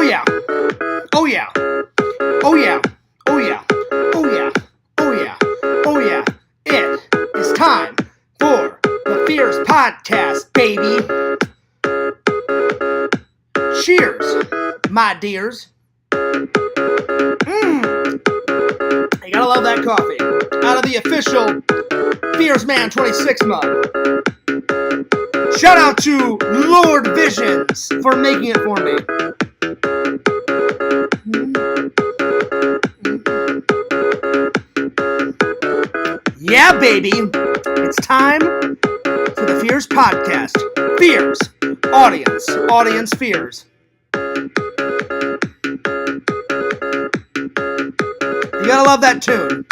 yeah. Oh yeah. Oh yeah. Oh yeah. Oh yeah. Oh yeah. Oh yeah. It is time for the Fears Podcast, baby. Cheers, my dears. You gotta love that coffee. Out of the official Fears Man 26 mug. Shout out to Lord Visions for making it for me. Yeah, baby. It's time for the Fears Podcast. Fears. Audience. Audience fears. You gotta love that tune.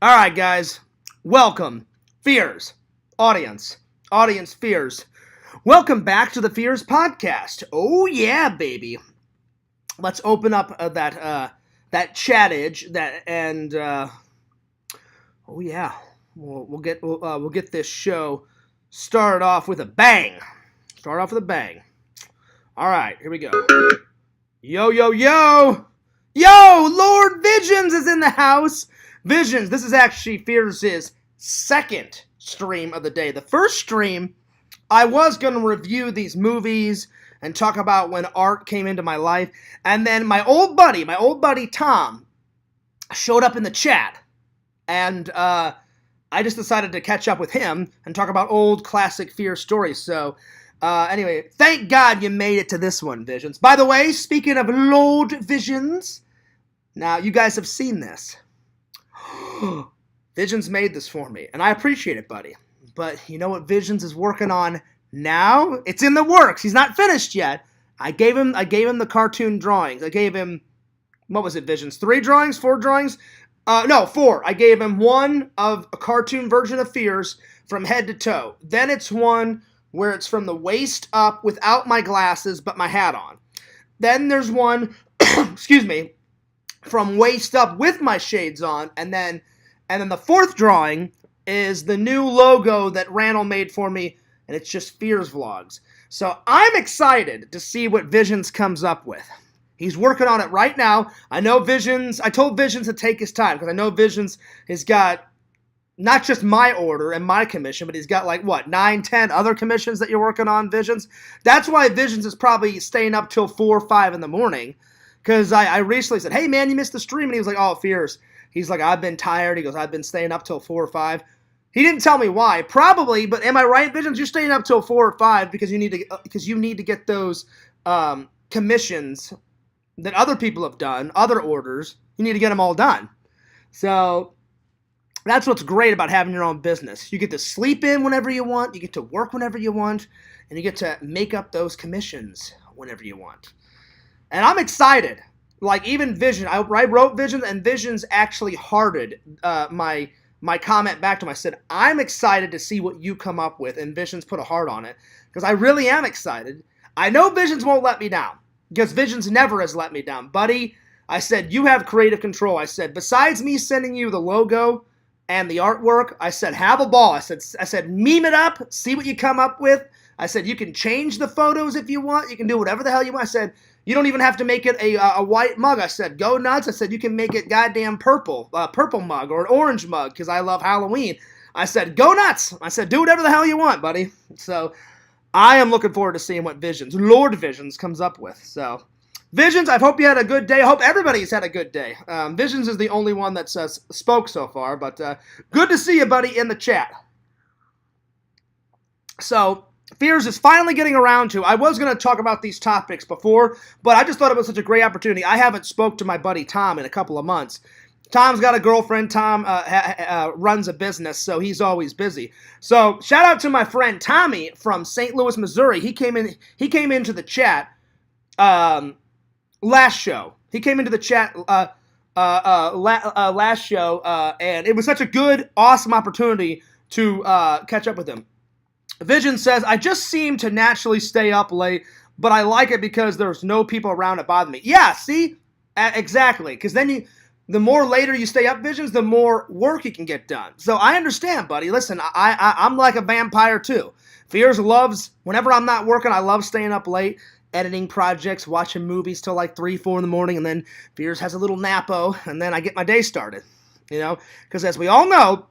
Alright, guys. Welcome. Fears. Audience. Audience fears. Welcome back to the Fears Podcast. Oh yeah, baby. Let's open up that chattage oh yeah. We'll get this show started off with a bang. Start off with a bang. All right, here we go. Yo, yo, yo. Yo, Lord Visions is in the house. Visions, this is actually Fears' second stream of the day. The first stream, I was going to review these movies and talk about when art came into my life. And then my old buddy Tom, showed up in the chat. And I just decided to catch up with him and talk about old classic Fear stories. So anyway, thank God you made it to this one, Visions. By the way, speaking of Lord Visions, now you guys have seen this. Visions made this for me, and I appreciate it, buddy. But you know what Visions is working on now? It's in the works. He's not finished yet. I gave him the cartoon drawings. I gave him, what was it, Visions? 3 drawings? 4 drawings? No, 4. I gave him one of a cartoon version of Fears from head to toe. Then it's one where it's from the waist up without my glasses but my hat on. Then there's one, excuse me, from waist up with my shades on. And then the 4th drawing is the new logo that Randall made for me, and it's just Fears Vlogs. So I'm excited to see what Visions comes up with. He's working on it right now. I know Visions, I told Visions to take his time, because I know Visions has got not just my order and my commission, but he's got 9, 10 other commissions that you're working on, Visions. That's why Visions is probably staying up till 4 or 5 in the morning, because I recently said, hey man, you missed the stream, and he was like, oh, Fears. He's like, I've been tired. He goes, I've been staying up till 4 or 5. He didn't tell me why. Probably, but am I right, Visions? You're staying up till 4 or 5 because you need to get those commissions that other people have done, other orders. You need to get them all done. So that's what's great about having your own business. You get to sleep in whenever you want. You get to work whenever you want, and you get to make up those commissions whenever you want. And I'm excited. Like, even Vision, I wrote Visions, and Visions actually hearted my comment back to him. I said, I'm excited to see what you come up with, and Visions put a heart on it, because I really am excited. I know Visions won't let me down, because Visions never has let me down. Buddy, I said, you have creative control. I said, besides me sending you the logo and the artwork, I said, have a ball. I said, meme it up, see what you come up with. I said, you can change the photos if you want. You can do whatever the hell you want. I said, you don't even have to make it a white mug. I said, go nuts. I said, you can make it goddamn purple mug or an orange mug because I love Halloween. I said, go nuts. I said, do whatever the hell you want, buddy. So I am looking forward to seeing what Visions, Lord Visions, comes up with. So Visions, I hope you had a good day. I hope everybody's had a good day. Visions is the only one that spoke so far, but good to see you, buddy, in the chat. So Fears is finally getting around to. I was going to talk about these topics before, but I just thought it was such a great opportunity. I haven't spoke to my buddy Tom in a couple of months. Tom's got a girlfriend. Tom runs a business, so he's always busy. So shout out to my friend Tommy from St. Louis, Missouri. He came into the chat last show. He came into the chat last show, and it was such a good, awesome opportunity to catch up with him. Vision says, I just seem to naturally stay up late, but I like it because there's no people around to bother me. Yeah, see? Exactly. Because then the more later you stay up, Visions, the more work you can get done. So I understand, buddy. Listen, I'm like a vampire too. Fears loves, whenever I'm not working, I love staying up late, editing projects, watching movies till like 3, 4 in the morning, and then Fears has a little napo, and then I get my day started. You know, because as we all know,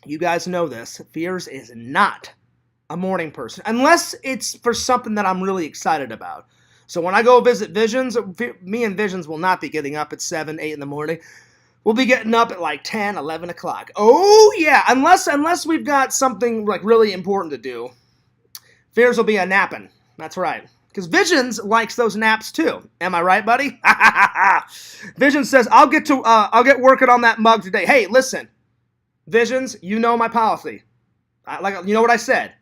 you guys know this, Fears is not a morning person, unless it's for something that I'm really excited about. So when I go visit Visions, me and Visions will not be getting up at 7, 8 in the morning. We'll be getting up at like 10, 11 o'clock. Oh, yeah, unless we've got something like really important to do. Fears will be a napping. That's right. Because Visions likes those naps too. Am I right, buddy? Visions says, I'll get working on that mug today. Hey, listen. Visions, you know my policy. You know what I said.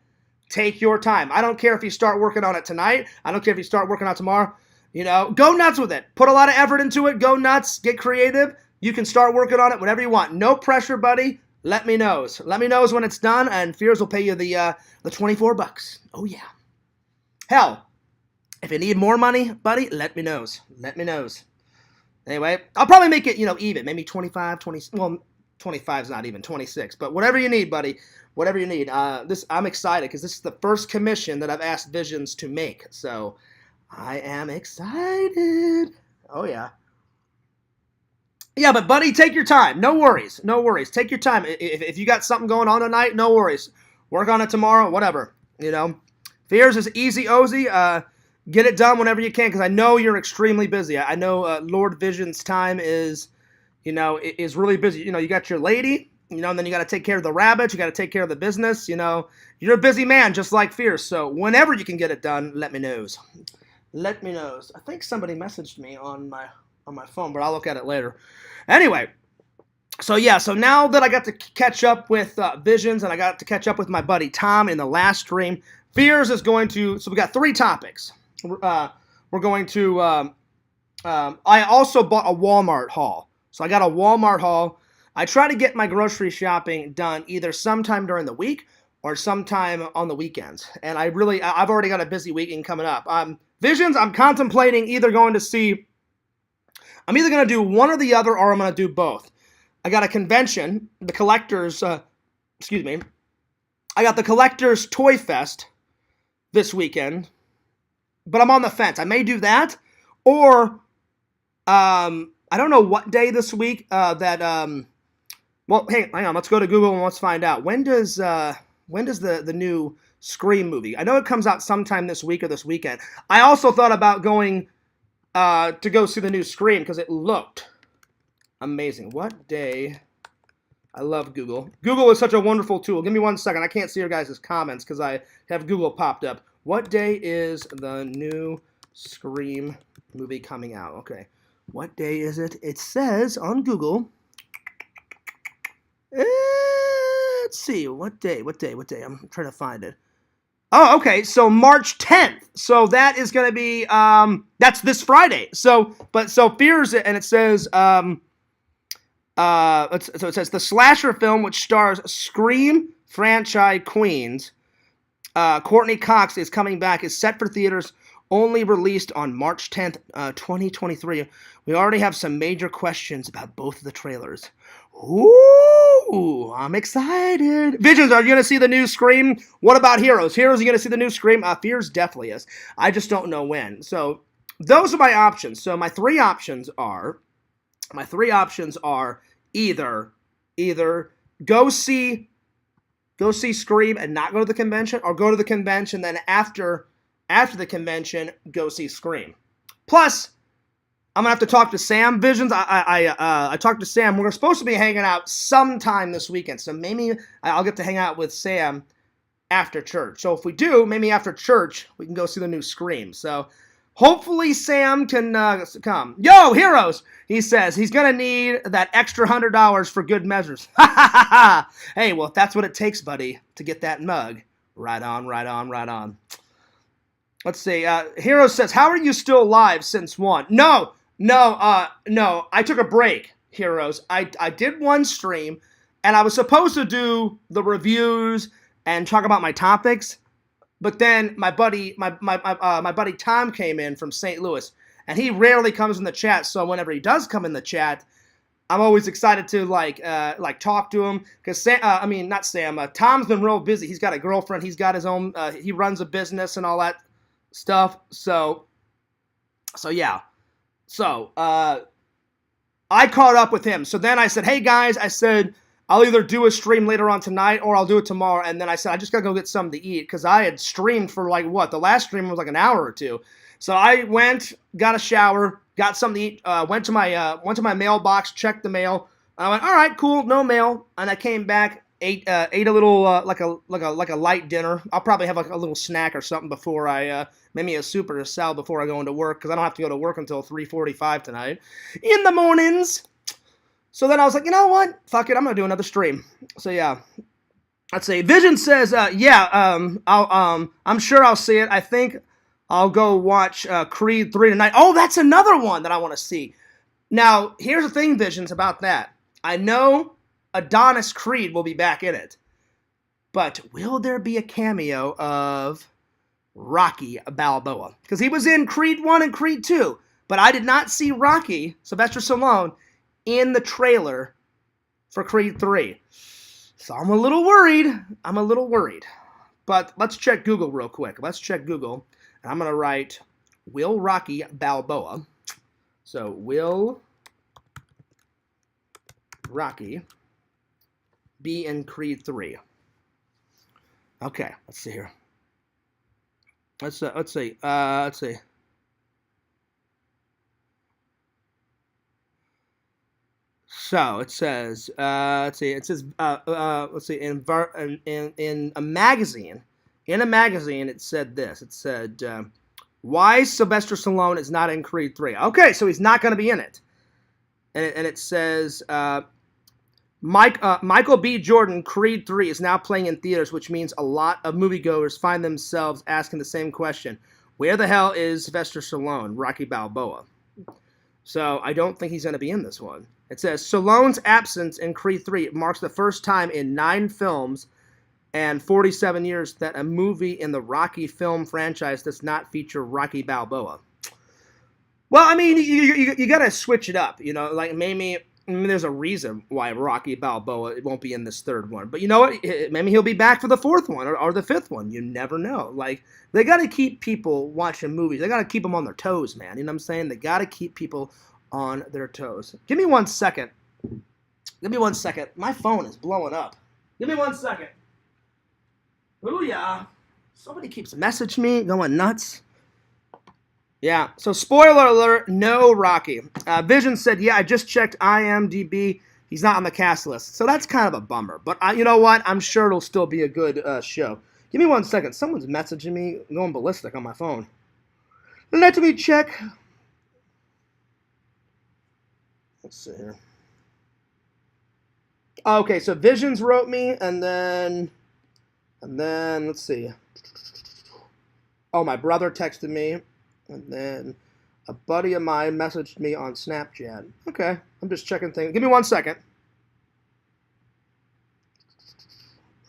Take your time. I don't care if you start working on it tonight. I don't care if you start working on it tomorrow. You know, go nuts with it. Put a lot of effort into it. Go nuts. Get creative. You can start working on it whenever you want. No pressure, buddy. Let me know. Let me know when it's done, and Fears will pay you the $24. Oh, yeah. Hell, if you need more money, buddy, let me know. Let me know. Anyway, I'll probably make it, even. Maybe 25, 20. Well, 25 is not even, 26. But whatever you need, buddy. Whatever you need. I'm excited because this is the first commission that I've asked Visions to make. So I am excited. Oh, yeah. Yeah, but buddy, take your time. No worries. No worries. Take your time. If you got something going on tonight, no worries. Work on it tomorrow, whatever. Fears is easy-ozy. Get it done whenever you can because I know you're extremely busy. I know Lord Vision's time is really busy. You got your lady, and then you got to take care of the rabbits. You got to take care of the business. You're a busy man just like Fierce. So whenever you can get it done, let me know. Let me know. I think somebody messaged me on my phone, but I'll look at it later. Anyway, so now that I got to catch up with Visions and I got to catch up with my buddy Tom in the last stream, Fears is going to, so we got 3 topics. We're going to, I also bought a Walmart haul. So I got a Walmart haul. I try to get my grocery shopping done either sometime during the week or sometime on the weekends. And I've already got a busy weekend coming up. Visions, I'm contemplating I'm either going to do one or the other, or I'm going to do both. I got a convention, the Collectors, I got the Collectors Toy Fest this weekend, but I'm on the fence. I may do that, or I don't know what day this week well, hang on, let's go to Google and let's find out. When does the new Scream movie? I know it comes out sometime this week or this weekend. I also thought about going to go see the new Scream because it looked amazing. What day? I love Google. Google is such a wonderful tool. Give me 1 second. I can't see your guys' comments because I have Google popped up. What day is the new Scream movie coming out? Okay. What day is it? It says on Google. Let's see. What day? I'm trying to find it. Oh, okay. So March 10th. So that is going to be that's this Friday. So Fears, and it says so it says the slasher film which stars Scream franchise queens Courtney Cox is coming back, is set for theaters, only released on March 10th, 2023. We already have some major questions about both of the trailers. Ooh, I'm excited. Visions, are you going to see the new Scream? What about Heroes? Heroes, are you going to see the new Scream? Fears definitely is. I just don't know when. So those are my options. So my three options are either go see Scream and not go to the convention, or go to the convention, then after the convention, go see Scream. Plus, I'm going to have to talk to Sam. Visions, I talked to Sam. We're supposed to be hanging out sometime this weekend, so maybe I'll get to hang out with Sam after church. So if we do, maybe after church, we can go see the new Scream. So hopefully Sam can come. Yo, Heroes! He says he's going to need that extra $100 for good measures. Hey, well, if that's what it takes, buddy, to get that mug, right on. Let's see. Heroes says, how are you still live since 1? No. I took a break, Heroes. I did one stream, and I was supposed to do the reviews and talk about my topics, but then my buddy Tom came in from St. Louis, and he rarely comes in the chat. So whenever he does come in the chat, I'm always excited to like talk to him because not Sam. Tom's been real busy. He's got a girlfriend. He's got his own. He runs a business and all that stuff. So yeah. So I caught up with him. So then I said, hey guys, I said I'll either do a stream later on tonight or I'll do it tomorrow. And then I said I just gotta go get something to eat because I had streamed for like what? The last stream was like an hour or two. So I went, got a shower, got something to eat, went to my mailbox, checked the mail. I went, all right, cool, no mail, and I came back, ate a little like a light dinner. I'll probably have like a little snack or something before I maybe a soup or a salad before I go into work because I don't have to go to work until 3:45 tonight in the mornings. So then I was like, you know what, fuck it, I'm gonna do another stream. So yeah. Let's see. Vision says, I'm sure I'll see it. I think I'll go watch Creed 3 tonight. Oh, that's another one that I want to see. Now, here's the thing, Visions, about that. I know Adonis Creed will be back in it. But will there be a cameo of Rocky Balboa? Because he was in Creed 1 and Creed 2. But I did not see Rocky, Sylvester Stallone, in the trailer for Creed 3. So I'm a little worried. But let's check Google real quick. Let's check Google. And I'm going to write, will Rocky Balboa. So, will Rocky be in Creed 3? Okay, let's see here. Let's see. So it says, let's see, in a magazine, it said this. It said, why Sylvester Stallone is not in Creed 3. Okay, so he's not going to be in it. And it says, Michael B. Jordan, Creed 3 is now playing in theaters, which means a lot of moviegoers find themselves asking the same question. Where the hell is Sylvester Stallone, Rocky Balboa? So I don't think he's going to be in this one. It says, Stallone's absence in Creed 3 marks the first time in 9 films and 47 years that a movie in the Rocky film franchise does not feature Rocky Balboa. Well, I mean, you got to switch it up. You know, like maybe there's a reason why Rocky Balboa won't be in this third one. But you know what? Maybe he'll be back for the fourth one or the fifth one. You never know. Like, they got to keep people watching movies. They got to keep them on their toes, man. You know what I'm saying? They got to keep people on their toes. Give me 1 second. My phone is blowing up. Give me 1 second. Oh, yeah. Somebody keeps messaging me, going nuts. Yeah, so spoiler alert, no Rocky. Vision said, yeah, I just checked IMDb. He's not on the cast list. So that's kind of a bummer. But you know what? I'm sure it'll still be a good show. Give me 1 second. Someone's messaging me, going ballistic on my phone. Let me check. Let's see here. Okay, so Visions wrote me, and then let's see. Oh, my brother texted me, and then a buddy of mine messaged me on Snapchat. Okay, I'm just checking things. Give me 1 second.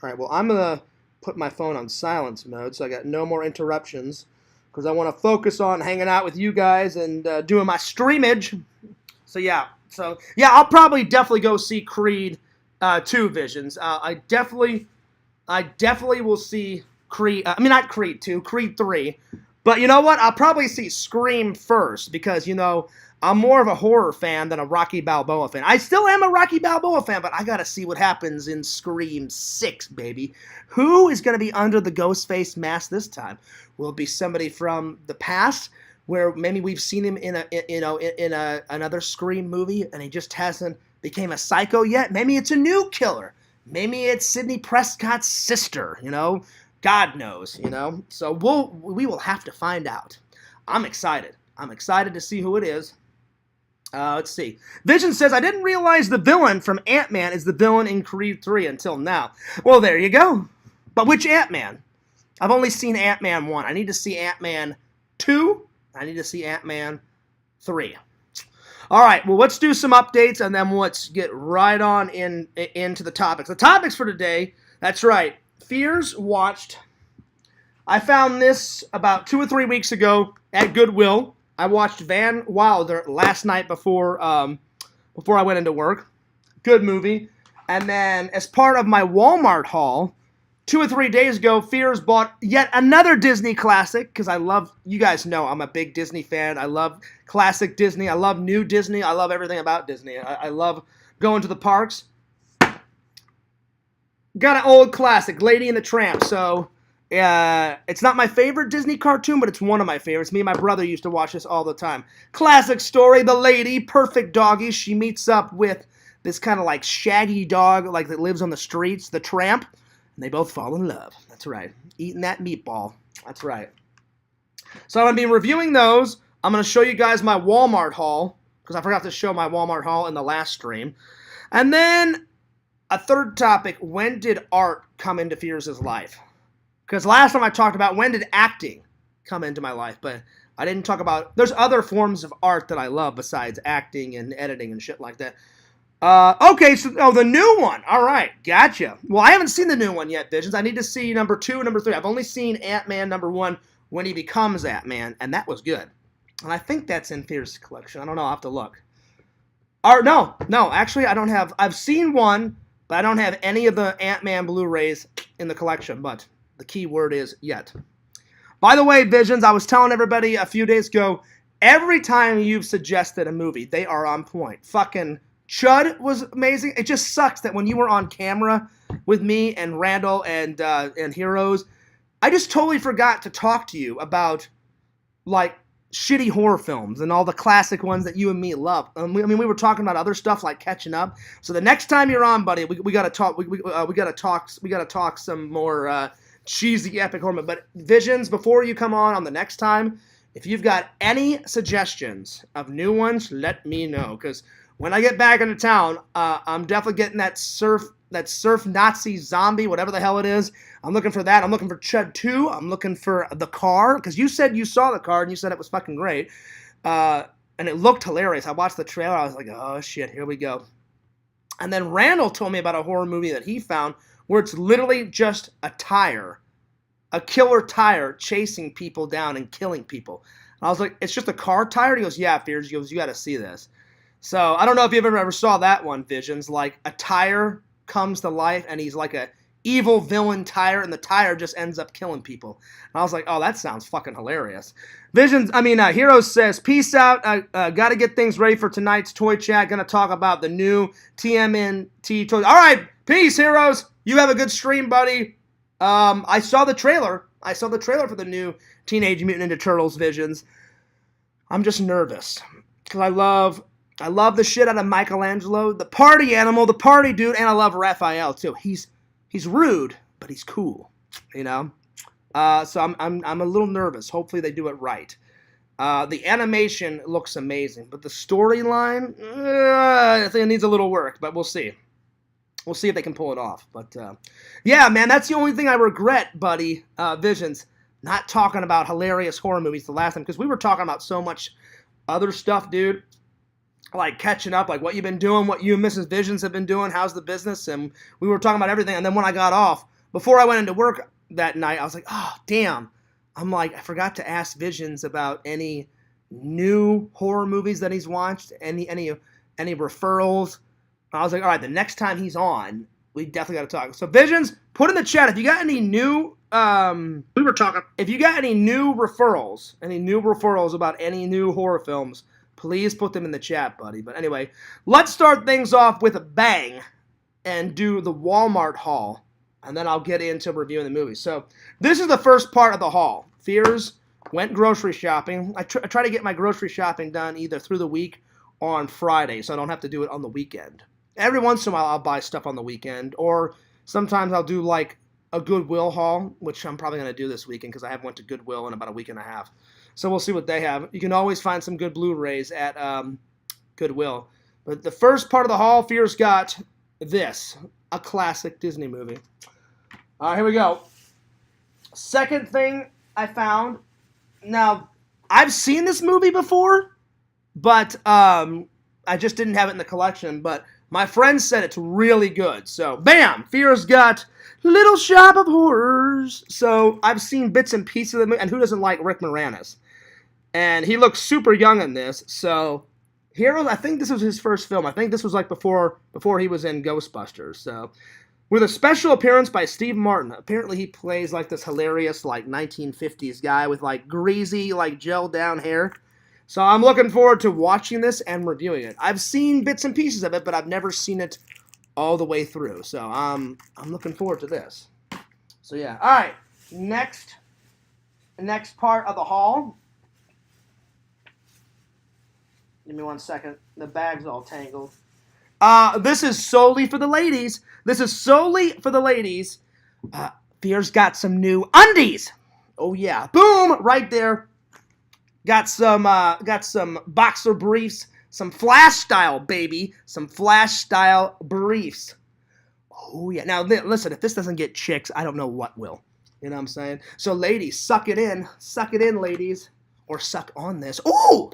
All right, well, I'm going to put my phone on silence mode so I got no more interruptions because I want to focus on hanging out with you guys and doing my streamage. So, yeah, I'll definitely go see Creed 2, Visions. I definitely will see Creed. Not Creed 2, Creed 3. But you know what? I'll probably see Scream first because, you know, I'm more of a horror fan than a Rocky Balboa fan. I still am a Rocky Balboa fan, but I got to see what happens in Scream 6, baby. Who is going to be under the ghost face mask this time? Will it be somebody from the past where maybe we've seen him in another Scream movie and he just hasn't became a psycho yet? Maybe it's a new killer. Maybe it's Sidney Prescott's sister, you know? God knows, you know? So we will have to find out. I'm excited. I'm excited to see who it is. Let's see. Vision says, I didn't realize the villain from Ant-Man is the villain in Creed 3 until now. Well, there you go. But which Ant-Man? I've only seen Ant-Man 1. I need to see Ant-Man 2. I need to see Ant-Man 3. All right, well, let's do some updates, and then let's get right on into the topics. The topics for today, that's right, Fears watched. I found this about 2 or 3 weeks ago at Goodwill. I watched Van Wilder last night before before I went into work. Good movie. And then as part of my Walmart haul, 2 or 3 days ago, Fears bought yet another Disney classic, because I love, you guys know I'm a big Disney fan. I love classic Disney. I love new Disney. I love everything about Disney. I love going to the parks. Got an old classic, Lady and the Tramp. So it's not my favorite Disney cartoon, but it's one of my favorites. Me and my brother used to watch this all the time. Classic story, the lady, perfect doggy. She meets up with this kind of like shaggy dog like that lives on the streets, the Tramp. And they both fall in love. That's right. Eating that meatball. That's right. So I'm going to be reviewing those. I'm going to show you guys my Walmart haul, because I forgot to show my Walmart haul in the last stream. And then a third topic, when did art come into Fears' life? Because last time I talked about when did acting come into my life, but I didn't talk about, there's other forms of art that I love besides acting and editing and shit like that. Okay, so the new one. All right, gotcha. Well, I haven't seen the new one yet, Visions. I need to see number 2 and number 3. I've only seen Ant-Man number 1 when he becomes Ant-Man, and that was good. And I think that's in Fears' collection. I don't know. I'll have to look. Or no, actually, I don't have. I've seen one, but I don't have any of the Ant-Man Blu-rays in the collection. But the key word is yet. By the way, Visions, I was telling everybody a few days ago, every time you've suggested a movie, they are on point. Fucking Chud was amazing. It just sucks that when you were on camera with me and Randall and Heroes, I just totally forgot to talk to you about like shitty horror films and all the classic ones that you and me love. I mean, we were talking about other stuff like catching up. So the next time you're on, buddy, we gotta talk. We gotta talk some more cheesy epic horror. But Visions, before you come on the next time, if you've got any suggestions of new ones, let me know, because when I get back into town, I'm definitely getting that surf Nazi zombie, whatever the hell it is. I'm looking for that. I'm looking for Chud 2. I'm looking for The Car, because you said you saw The Car, and you said it was fucking great. And it looked hilarious. I watched the trailer. I was like, oh, shit, here we go. And then Randall told me about a horror movie that he found where it's literally just a killer tire chasing people down and killing people. And I was like, it's just a car tire? He goes, yeah, Fears. He goes, you got to see this. So I don't know if you've ever saw that one, Visions. Like a tire comes to life and he's like a evil villain tire, and the tire just ends up killing people. And I was like, oh, that sounds fucking hilarious. Heroes says, peace out. Got to get things ready for tonight's toy chat. Going to talk about the new TMNT toys. All right, peace, Heroes. You have a good stream, buddy. I saw the trailer. For the new Teenage Mutant Ninja Turtles, Visions. I'm just nervous because I love the shit out of Michelangelo, the party animal, the party dude, and I love Raphael too. He's rude, but he's cool, you know. So I'm a little nervous. Hopefully they do it right. The animation looks amazing, but the storyline, I think it needs a little work. But we'll see. We'll see if they can pull it off. But yeah, man, that's the only thing I regret, buddy. Visions, not talking about hilarious horror movies the last time, because we were talking about so much other stuff, dude. Like catching up, like what you've been doing, what you and Mrs. Visions have been doing, how's the business, and we were talking about everything. And then when I got off, before I went into work that night, I was like, oh, damn. I'm like, I forgot to ask Visions about any new horror movies that he's watched, any referrals. And I was like, all right, the next time he's on, we definitely got to talk. So Visions, put in the chat if you got any new, if you got any new referrals about any new horror films, please put them in the chat, buddy. But anyway, let's start things off with a bang and do the Walmart haul, and then I'll get into reviewing the movie. So this is the first part of the haul. Fears went grocery shopping. I try to get my grocery shopping done either through the week or on Friday, so I don't have to do it on the weekend. Every once in a while, I'll buy stuff on the weekend, or sometimes I'll do like a Goodwill haul, which I'm probably going to do this weekend because I haven't went to Goodwill in about a week and a half. So we'll see what they have. You can always find some good Blu-rays at Goodwill. But the first part of the haul, Fears got this, a classic Disney movie. All right, here we go. Second thing I found. Now, I've seen this movie before, but I just didn't have it in the collection. But my friends said it's really good. So, bam! Fears got Little Shop of Horrors. So, I've seen bits and pieces of the movie. And who doesn't like Rick Moranis? And he looks super young in this, so Heroes, I think this was his first film. I think this was like before he was in Ghostbusters. So, with a special appearance by Steve Martin. Apparently, he plays like this hilarious like 1950s guy with like greasy like gel down hair. So I'm looking forward to watching this and reviewing it. I've seen bits and pieces of it, but I've never seen it all the way through. So I'm looking forward to this. So yeah. All right. Next part of the haul. Give me 1 second. The bag's all tangled. This is solely for the ladies. Fear's got some new undies. Oh yeah. Boom! Right there. Got some boxer briefs, some Flash style, baby. Some Flash style briefs. Oh yeah. Now listen, if this doesn't get chicks, I don't know what will. You know what I'm saying? So ladies, suck it in, ladies, or suck on this. Ooh.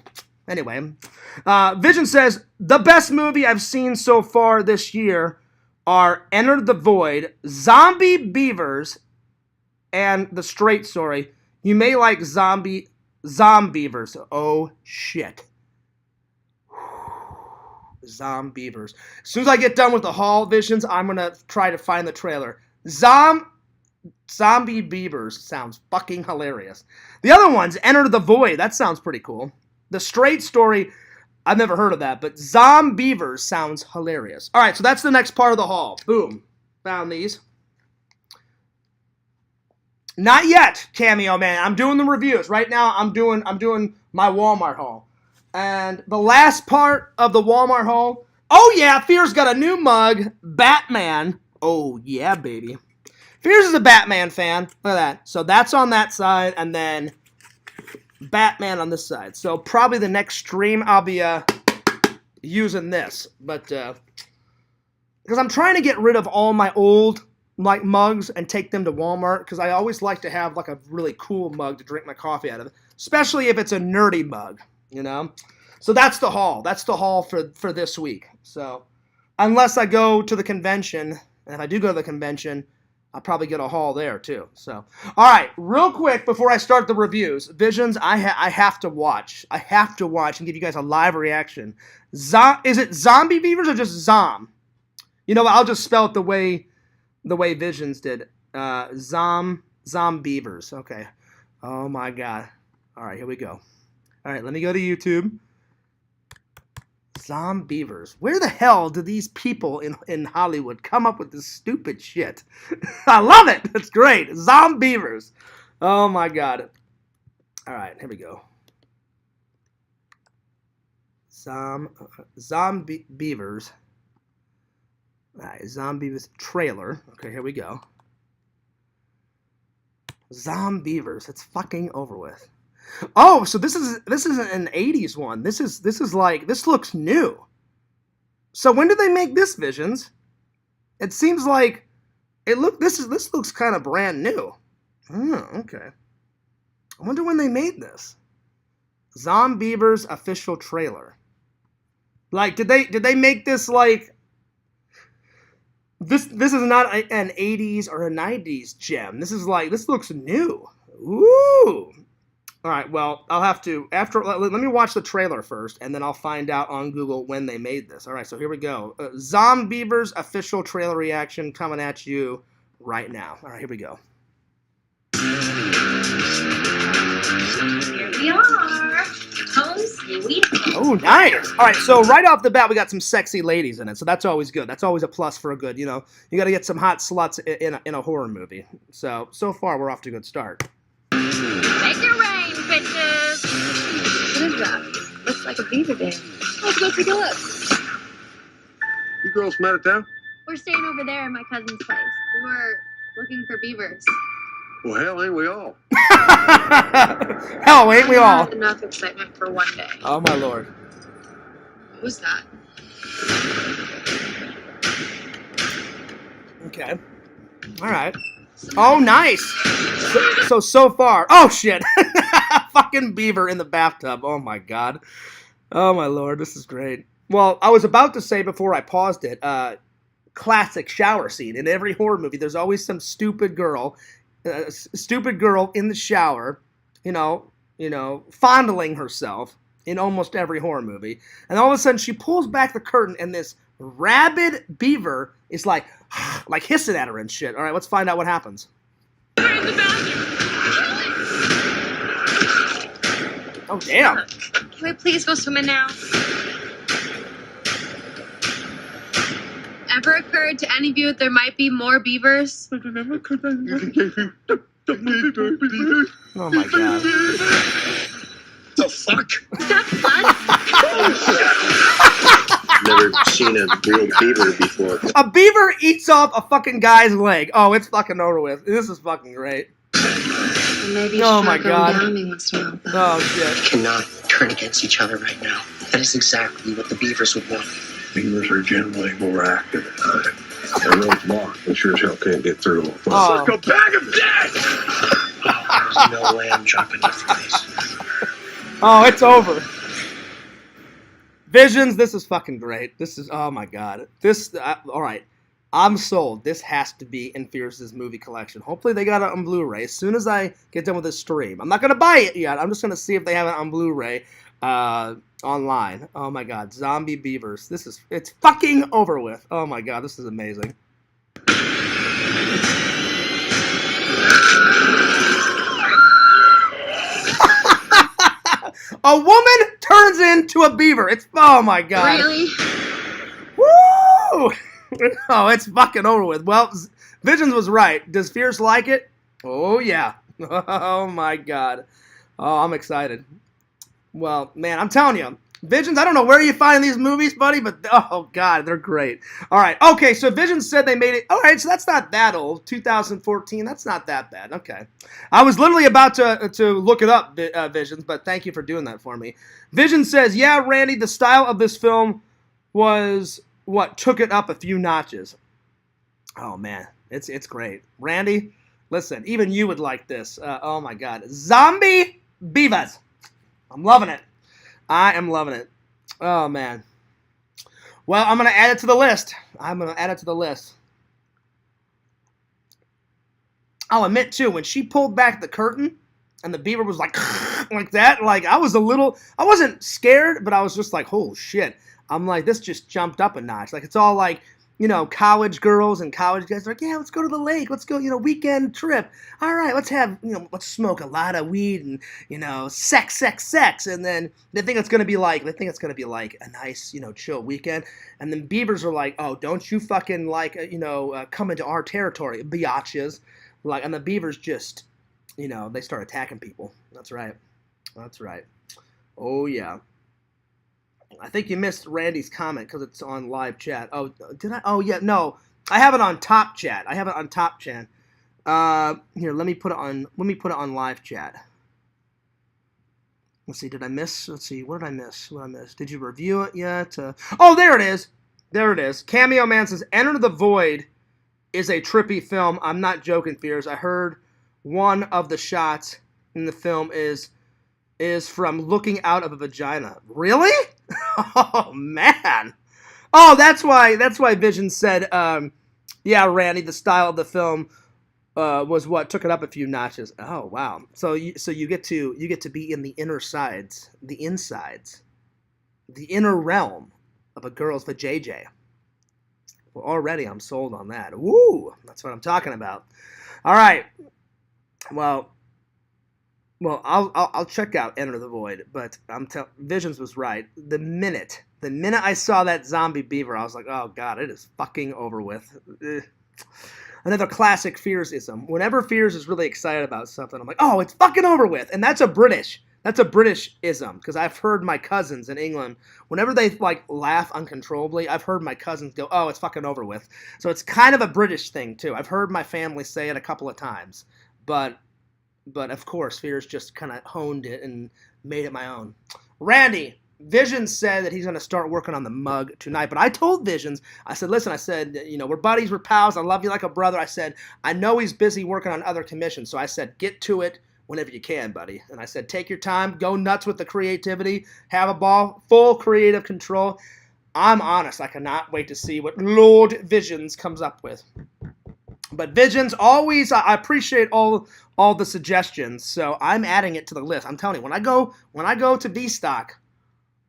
Anyway, Vision says the best movie I've seen so far this year are Enter the Void, Zombie Beavers, and The Straight Story. You may like Zombievers. Oh, shit. Zombievers. As soon as I get done with the haul visions, I'm going to try to find the trailer. Zombie Beavers sounds fucking hilarious. The other one's Enter the Void. That sounds pretty cool. The Straight Story, I've never heard of that, but Zombievers sounds hilarious. All right, so that's the next part of the haul. Boom. Found these. Not yet, Cameo Man. I'm doing the reviews. Right now, I'm doing my Walmart haul. And the last part of the Walmart haul, oh yeah, Fear's got a new mug, Batman. Oh yeah, baby. Fears is a Batman fan. Look at that. So that's on that side, and then Batman on this side. So probably the next stream I'll be using this. But because I'm trying to get rid of all my old like mugs and take them to Walmart, because I always like to have like a really cool mug to drink my coffee out of, especially if it's a nerdy mug, you know. So that's the haul. That's the haul for this week. So unless I go to the convention, and if I do go to the convention, I'll probably get a haul there too. So all right, real quick before I start the reviews, Visions, I have to watch. I have to watch and give you guys a live reaction. Is it Zombie Beavers or just Zom? You know what? I'll just spell it the way Visions did. Zombievers. Okay. Oh my god. All right, here we go. All right, let me go to YouTube. Zombievers. Where the hell do these people in Hollywood come up with this stupid shit? I love it. It's great. Zombievers. Oh my god. All right, here we go. Zombievers. All right, Zombievers trailer. Okay, here we go. Zombievers. It's fucking over with. Oh, so this is an 80s one. This is like, this looks new. So when did they make this, Visions? It seems like this looks kind of brand new. Oh, okay. I wonder when they made this. Zombievers official trailer. Like, did they make this like this is not an 80s or a 90s gem. This is like, this looks new. Ooh. All right, well, I'll have to, let me watch the trailer first, and then I'll find out on Google when they made this. All right, so here we go. Zombievers official trailer reaction coming at you right now. All right, here we go. Here we are. Home sweet home. Oh, nice. All right, so right off the bat, we got some sexy ladies in it, so that's always good. That's always a plus for a good, you know, you got to get some hot sluts in a horror movie. So far, we're off to a good start. Make it rain, bitches. What is that? Looks like a beaver dam. Let's go take a look. You girls met at town? We're staying over there in my cousin's place. We were looking for beavers. Well, hell, ain't we all? Hell, ain't we all? Not enough excitement for one day. Oh, my lord. What was that? Okay. All right. Oh, nice. So far. Oh, shit. Fucking beaver in the bathtub. Oh, my God. Oh, my lord. This is great. Well, I was about to say before I paused it, classic shower scene. In every horror movie, there's always some stupid girl in the shower, you know, fondling herself in almost every horror movie. And all of a sudden, she pulls back the curtain, and this rabid beaver is like hissing at her and shit. All right, let's find out what happens. Oh, damn. Can we please go swimming now? Ever occurred to any of you that there might be more beavers? Oh, my God. The fuck? Is that fun? Never seen a real beaver before. A beaver eats off a fucking guy's leg. Oh, it's fucking over with. This is fucking great. Maybe you Oh, should my try God. going down me once in a while. Oh, shit. We cannot turn against each other right now. That is exactly what the beavers would want. Beavers are generally more active at night. I know it's locked, but sure as hell can't get through. Oh. Like a bag of death! There's no way I'm jumping you for this. Oh, it's over. Visions, this is fucking great. This is, oh my God. This, all right. I'm sold. This has to be in Fierce's movie collection. Hopefully they got it on Blu-ray as soon as I get done with this stream. I'm not going to buy it yet. I'm just going to see if they have it on Blu-ray online. Oh my God. Zombie Beavers. It's fucking over with. Oh my God. This is amazing. A woman turns into a beaver. It's, oh my God. Really? Woo! Oh, it's fucking over with. Well, Visions was right. Does Fierce like it? Oh, yeah. Oh, my God. Oh, I'm excited. Well, man, I'm telling you. Visions, I don't know where you find these movies, buddy, but, oh, God, they're great. All right. Okay, so Visions said they made it. All right, so that's not that old. 2014, that's not that bad. Okay. I was literally about to look it up, Visions, but thank you for doing that for me. Visions says, yeah, Randy, the style of this film was what took it up a few notches. Oh, man, it's great. Randy, listen, even you would like this. Oh, my God. Zombie Beavers. I'm loving it. I am loving it. Oh, man. Well, I'm going to add it to the list. I'll admit, too, when she pulled back the curtain and the beaver was like that, like, I wasn't scared, but I was just like, oh, shit. I'm like, this just jumped up a notch. Like, it's all like, you know, college girls and college guys are like, yeah, let's go to the lake. Let's go, you know, weekend trip. All right, let's let's smoke a lot of weed and, you know, sex. And then they think it's going to be like a nice, you know, chill weekend. And then beavers are like, oh, don't you fucking come into our territory, biatches. Like, and the beavers just, you know, they start attacking people. That's right. Oh, yeah. I think you missed Randy's comment because it's on live chat. Oh, did I? Oh, yeah. No, I have it on top chat. Here, let me put it on live chat. Let's see. Did I miss? Let's see. What did I miss? Did you review it yet? Oh, there it is. Cameo Man says, "Enter the Void is a trippy film. I'm not joking, Fears. I heard one of the shots in the film is from looking out of a vagina." Really? Oh, man. Oh, that's why Vision said, yeah, Randy, the style of the film was what took it up a few notches. Oh, wow. So you get to be in the inner sides, the insides, the inner realm of a girl's vajayjay. Well, already I'm sold on that. Woo! That's what I'm talking about. All right. Well, I'll check out Enter the Void, but Visions was right. The minute I saw that zombie beaver, I was like, oh God, it is fucking over with. Another classic Fears-ism. Whenever Fears is really excited about something, I'm like, oh, it's fucking over with. And that's a British-ism, because I've heard my cousins in England, whenever they like laugh uncontrollably, I've heard my cousins go, oh, it's fucking over with. So it's kind of a British thing too. I've heard my family say it a couple of times, but of course, Fears just kind of honed it and made it my own. Randy, Visions said that he's going to start working on the mug tonight. But I told Visions, I said, listen, you know, we're buddies, we're pals. I love you like a brother. I said, I know he's busy working on other commissions. So I said, get to it whenever you can, buddy. And I said, take your time, go nuts with the creativity, have a ball, full creative control. I'm honest. I cannot wait to see what Lord Visions comes up with. But Visions, always, I appreciate all the suggestions, so I'm adding it to the list. I'm telling you, when I go to V-Stock,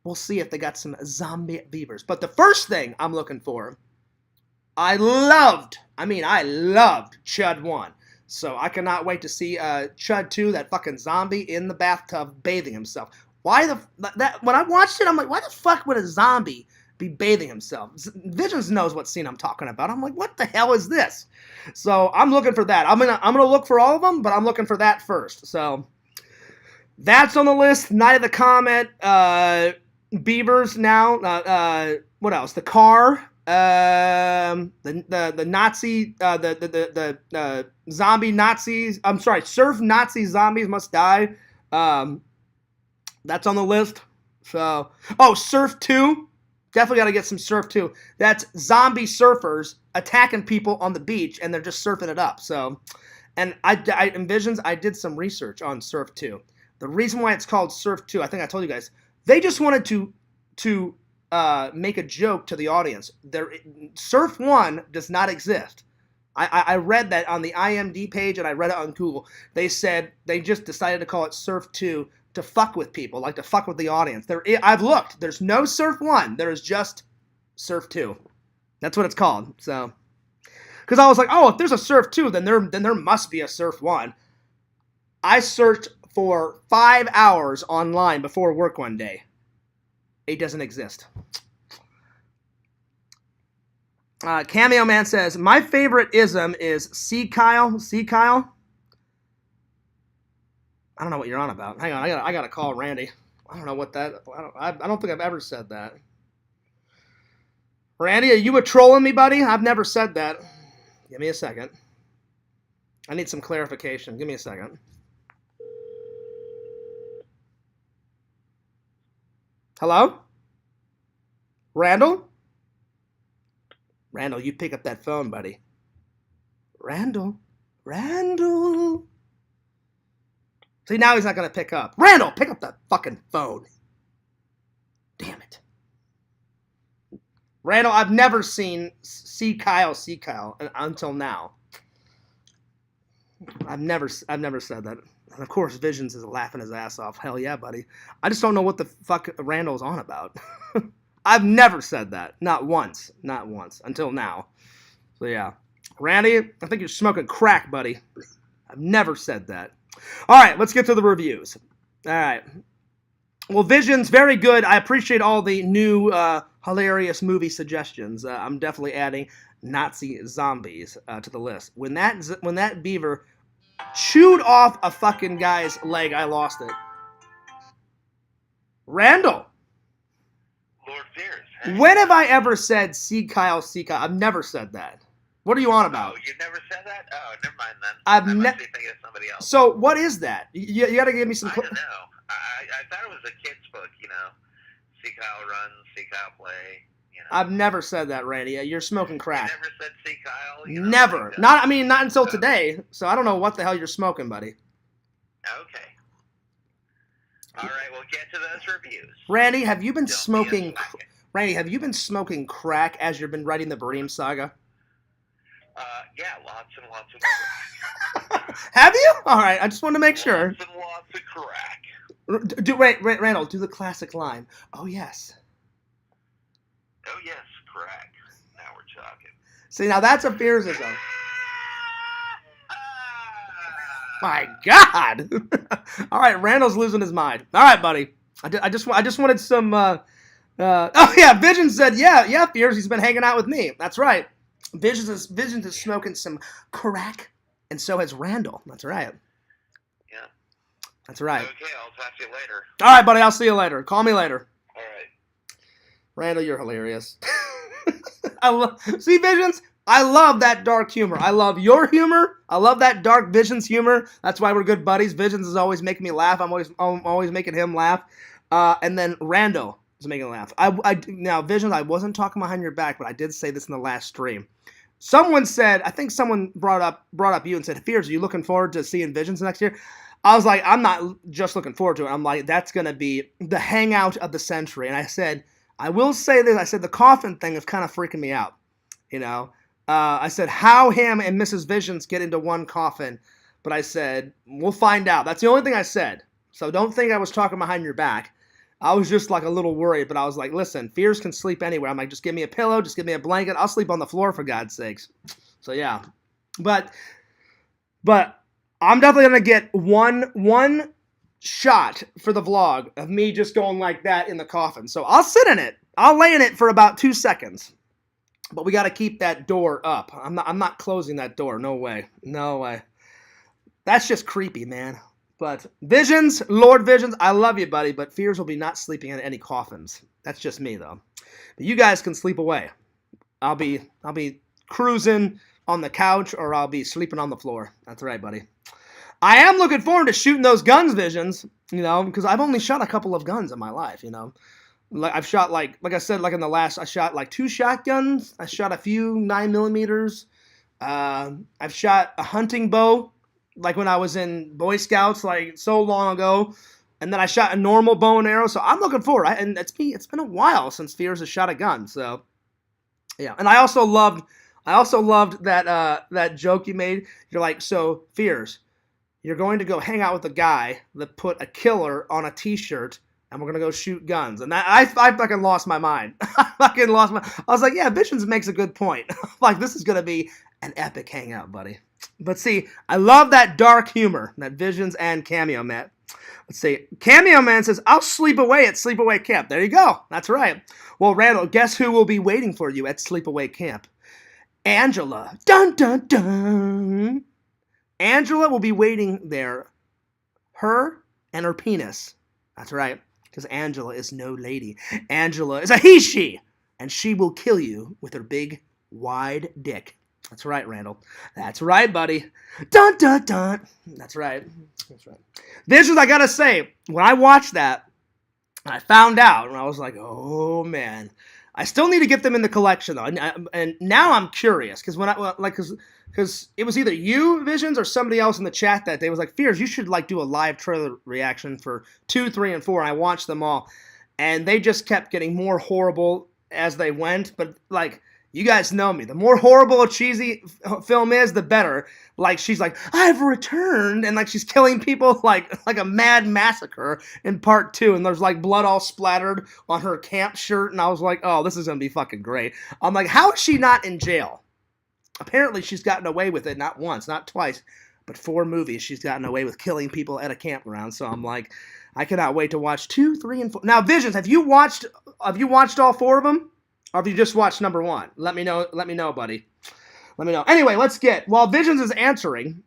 we'll see if they got some zombie beavers. But the first thing I'm looking for, I loved Chud 1. So I cannot wait to see Chud 2, that fucking zombie in the bathtub bathing himself. When I watched it, I'm like, why the fuck would a zombie be bathing himself? Visions knows what scene I'm talking about. I'm like, what the hell is this? So I'm looking for that. I'm gonna look for all of them, but I'm looking for that first. So that's on the list. Night of the Comet, beavers now. What else? The car. The Nazi, the zombie Nazis. I'm sorry, surf Nazi zombies must die. That's on the list. So, Surf 2. Definitely got to get some Surf 2. That's zombie surfers attacking people on the beach, and they're just surfing it up. So, and I envisions. I did some research on Surf 2. The reason why it's called Surf 2, I think I told you guys, they just wanted to make a joke to the audience. Surf 1 does not exist. I read that on the IMDb page, and I read it on Google. They said they just decided to call it Surf 2 to fuck with people, like to fuck with the audience. I've looked. There's no Surf 1. There is just Surf 2. That's what it's called. So, because I was like, if there's a Surf 2, then there must be a Surf 1. I searched for 5 hours online before work one day. It doesn't exist. Cameo Man says, my favorite ism is see Kyle. See Kyle? I don't know what you're on about. Hang on, I gotta call Randy. I don't know what that. I don't think I've ever said that. Randy, are you trolling me, buddy? I've never said that. Give me a second. I need some clarification. Give me a second. Hello? Randall? Randall, you pick up that phone, buddy. Randall? See, now he's not going to pick up. Randall, pick up that fucking phone. Damn it. Randall, I've never seen see Kyle until now. I've never said that. And of course, Visions is laughing his ass off. Hell yeah, buddy. I just don't know what the fuck Randall's on about. I've never said that. Not once. Until now. So yeah. Randy, I think you're smoking crack, buddy. I've never said that. Alright, let's get to the reviews. Alright. Well, Visions, very good. I appreciate all the new hilarious movie suggestions. I'm definitely adding Nazi zombies to the list. When that beaver chewed off a fucking guy's leg, I lost it. Randall! Lord Fears. Hey. When have I ever said see Kyle? I've never said that. What are you on about? Oh, you've never said that? Oh, never mind then. I must be thinking of somebody else. So, what is that? You got to give me some... I don't know. I thought it was a kid's book, you know. See Kyle run, see Kyle play, you know. I've never said that, Randy. You're smoking crack. You never said see Kyle? You know, never. like Not until today. So, I don't know what the hell you're smoking, buddy. Okay. All right, we'll get to those reviews. Randy, have you been Don't smoking... Randy, have you been smoking crack as you've been writing the Bream Saga? Yeah, lots and lots of crack. Have you? All right, I just wanted to make sure. Lots and lots of crack. Wait, Randall, do the classic line. Oh, yes. Oh, yes, crack. Now we're talking. See, now that's a Fearsism. My God. All right, Randall's losing his mind. All right, buddy. I just wanted some... oh, yeah, Vision said, yeah, Fears, he's been hanging out with me. That's right. Visions is smoking some crack, and so has Randall. That's right. Yeah. That's right. Okay, I'll talk to you later. All right, buddy, I'll see you later. Call me later. All right. Randall, you're hilarious. See, Visions? I love that dark humor. I love your humor. I love that dark Visions humor. That's why we're good buddies. Visions is always making me laugh. I'm always making him laugh. And then Randall is making me laugh. Now, Visions, I wasn't talking behind your back, but I did say this in the last stream. Someone said, I think someone brought up you and said, Fears, are you looking forward to seeing Visions next year? I was like, I'm not just looking forward to it. I'm like, that's going to be the hangout of the century. And I said, I will say this. I said, the coffin thing is kind of freaking me out. You know, I said, how him and Mrs. Visions get into one coffin. But I said, we'll find out. That's the only thing I said. So don't think I was talking behind your back. I was just like a little worried, but I was like, listen, fears can sleep anywhere. I'm like, just give me a pillow, just give me a blanket. I'll sleep on the floor for God's sakes. So yeah, but I'm definitely gonna get one shot for the vlog of me just going like that in the coffin. So I'll sit in it. I'll lay in it for about 2 seconds. But we got to keep that door up. I'm not closing that door. No way. No way. That's just creepy, man. But Visions, Lord Visions, I love you, buddy, but Fears will be not sleeping in any coffins. That's just me, though. But you guys can sleep away. I'll be cruising on the couch, or I'll be sleeping on the floor. That's right, buddy. I am looking forward to shooting those guns, Visions, because I've only shot a couple of guns in my life, Like I've shot like I said, like in the last, I shot like 2 shotguns. I shot a few 9mm. I've shot a hunting bow, like when I was in Boy Scouts, like so long ago. And then I shot a normal bow and arrow. So I'm looking forward. And it's been a while since Fears has shot a gun. So yeah. And I also loved that joke you made. You're like, so Fears, you're going to go hang out with a guy that put a killer on a t-shirt, and we're going to go shoot guns. And that, I fucking lost my mind. I was like, yeah, Visions makes a good point. Like, this is going to be an epic hangout, buddy. But see, I love that dark humor that Visions and Cameo met. Let's see. Cameo Man says, I'll sleep away at Sleepaway Camp. There you go. That's right. Well, Randall, guess who will be waiting for you at Sleepaway Camp? Angela. Dun, dun, dun. Angela will be waiting there. Her and her penis. That's right. Because Angela is no lady. Angela is a he-she. And she will kill you with her big, wide dick. That's right, Randall. That's right, buddy. Dun, dun, dun. That's right. That's right. Visions, I gotta say, when I watched that, I found out, and I was like, oh, man. I still need to get them in the collection, though. And now I'm curious, because it was either you, Visions, or somebody else in the chat that day was like, Fears, you should do a live trailer reaction for 2, 3, and 4. And I watched them all, and they just kept getting more horrible as they went. But you guys know me. The more horrible a cheesy film is, the better. She's like, I've returned, and she's killing people like a mad massacre in part 2, and there's blood all splattered on her camp shirt, and I was like, oh, this is gonna be fucking great. I'm like, how is she not in jail? Apparently she's gotten away with it, not once, not twice, but 4 movies she's gotten away with killing people at a campground. So I'm like, I cannot wait to watch 2, 3, and 4. Now, Visions, have you watched all 4 of them? Or have you just watched number 1? Let me know, buddy. Let me know. Anyway, while Visions is answering,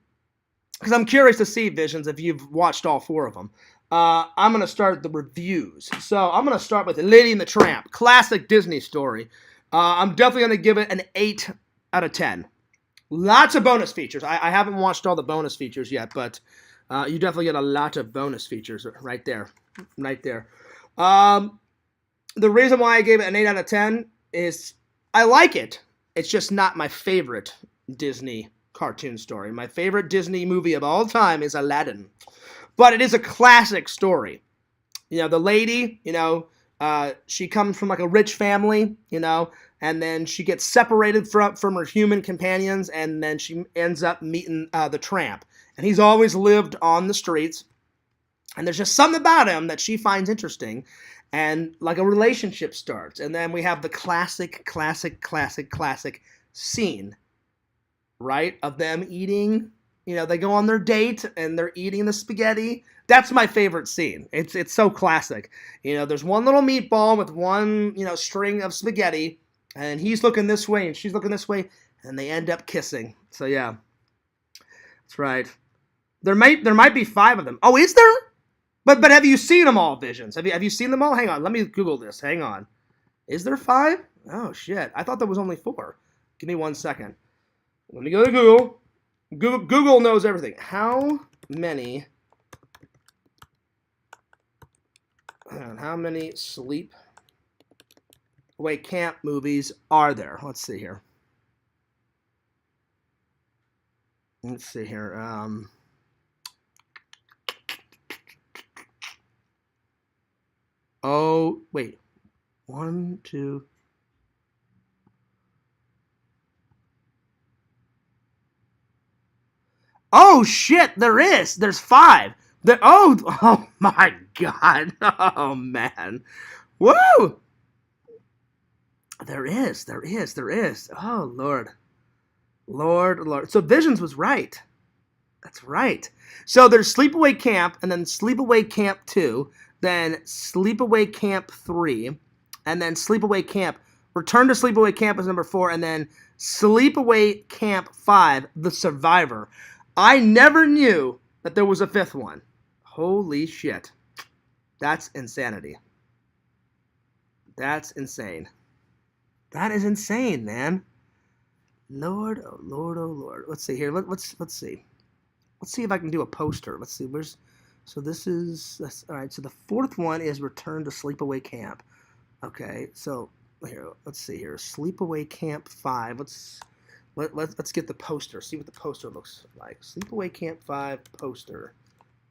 because I'm curious to see, Visions, if you've watched all 4 of them, I'm going to start the reviews. So I'm going to start with Lady and the Tramp, classic Disney story. I'm definitely going to give it an 8 out of 10. Lots of bonus features. I haven't watched all the bonus features yet, but you definitely get a lot of bonus features right there. Right there. The reason why I gave it an 8 out of 10 is I like it. It's just not my favorite Disney cartoon story. My favorite Disney movie of all time is Aladdin. But it is a classic story. The lady, she comes from a rich family, and then she gets separated from her human companions, and then she ends up meeting the tramp. And he's always lived on the streets, and there's just something about him that she finds interesting. And a relationship starts. And then we have the classic scene, right? Of them eating, they go on their date and they're eating the spaghetti. That's my favorite scene. It's so classic. There's one little meatball with one, string of spaghetti. And he's looking this way and she's looking this way. And they end up kissing. So yeah, that's right. There might be 5 of them. Oh, is there? But have you seen them all, Visions? Have you seen them all? Hang on, let me Google this. Hang on. Is there 5? Oh, shit. I thought there was only 4. Give me 1 second. Let me go to Google. Google knows everything. How many Sleepaway Camp movies are there? Let's see here. Oh, wait. 1, 2. Oh, shit, there is. There's 5. Oh my God. Oh, man. Woo! There is. Oh, Lord. Lord. So Visions was right. That's right. So there's Sleepaway Camp, and then Sleepaway Camp 2, then Sleepaway Camp 3, and then Sleepaway Camp. Return to Sleepaway Camp is number 4, and then Sleepaway Camp 5, The Survivor. I never knew that there was a 5th one. Holy shit. That's insanity. That's insane. That is insane, man. Lord, oh Lord, oh Lord. Let's see here. Let's see. Let's see if I can do a poster. Let's see. So this is all right. So the 4th one is Return to Sleepaway Camp. Okay. So here, let's see here. Sleepaway Camp 5. Let's get the poster. See what the poster looks like. Sleepaway Camp 5 poster.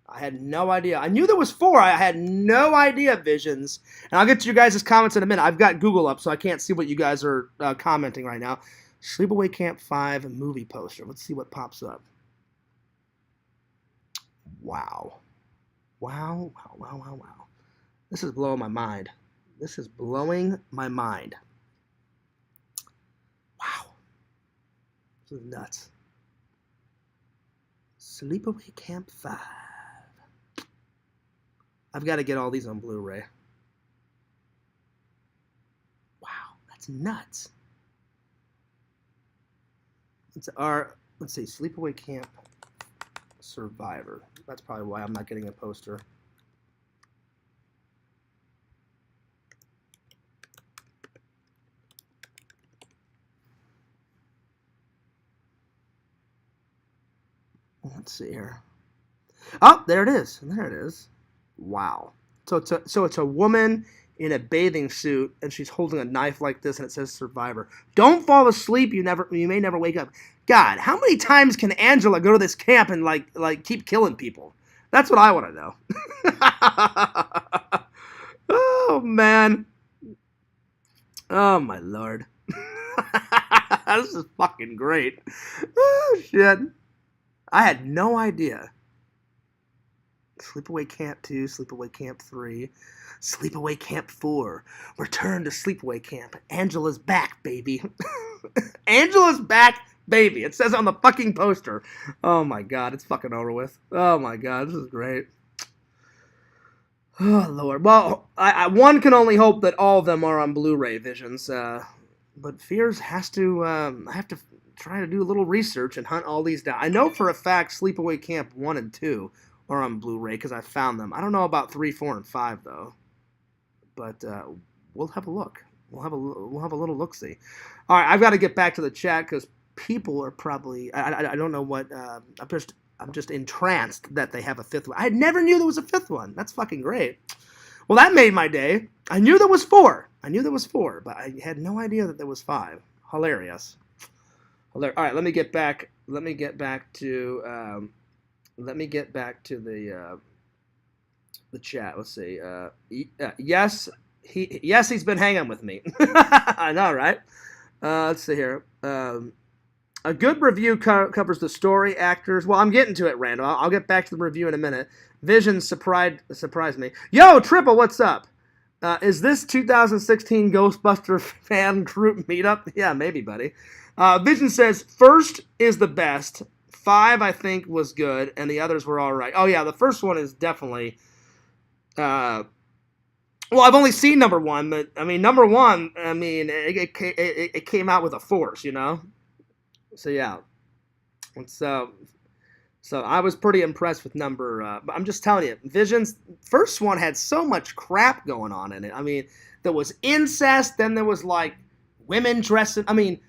I had no idea. I knew there was 4. I had no idea, Visions. And I'll get to your guys' comments in a minute. I've got Google up, so I can't see what you guys are commenting right now. Sleepaway Camp 5 movie poster. Let's see what pops up. Wow. Wow. This is blowing my mind. This is blowing my mind. Wow. This is nuts. Sleepaway Camp 5. I've got to get all these on Blu-ray. Wow, that's nuts. Let's see, Sleepaway Camp Survivor. That's probably why I'm not getting a poster. Let's see here. Oh, there it is. Wow. So it's a woman in a bathing suit, and she's holding a knife like this, and it says Survivor. Don't fall asleep. You may never wake up. God, how many times can Angela go to this camp and like keep killing people? That's what I want to know. Oh man. Oh my Lord. This is fucking great. Oh shit. I had no idea. Sleepaway Camp 2, Sleepaway Camp 3, Sleepaway Camp 4, Return to Sleepaway Camp. Angela's back, baby. Angela's back, baby. It says on the fucking poster. Oh my God, it's fucking over with. Oh my God, this is great. Oh Lord. Well, one can only hope that all of them are on Blu-ray, Visions. But Fears has to. I have to try to do a little research and hunt all these down. I know for a fact Sleepaway Camp 1 and 2 are on Blu-ray because I found them. I don't know about 3, 4, and 5 though. But we'll have a look. We'll have a little look-see. All right, I've got to get back to the chat because people are probably. I don't know what. I'm just entranced that they have a 5th one. I never knew there was a 5th one. That's fucking great. Well, that made my day. I knew there was 4. But I had no idea that there was 5. Hilarious. All right, let me get back to the chat. Let's see. Yes, he's been hanging with me. I know, right? Let's see here. A good review covers the story, actors. Well, I'm getting to it, Randall. I'll get back to the review in a minute. Vision surprised me. Yo, Triple, what's up? Is this 2016 Ghostbuster fan group meetup? Yeah, maybe, buddy. Vision says, first is the best. 5, I think, was good, and the others were all right. Oh, yeah, the first one is definitely... well, I've only seen number 1, but, I mean, number 1, I mean, it came out with a force, you know? So, yeah. So I was pretty impressed with number... but I'm just telling you, Vision's first one had so much crap going on in it. I mean, there was incest, then there was, like, women dressing... I mean...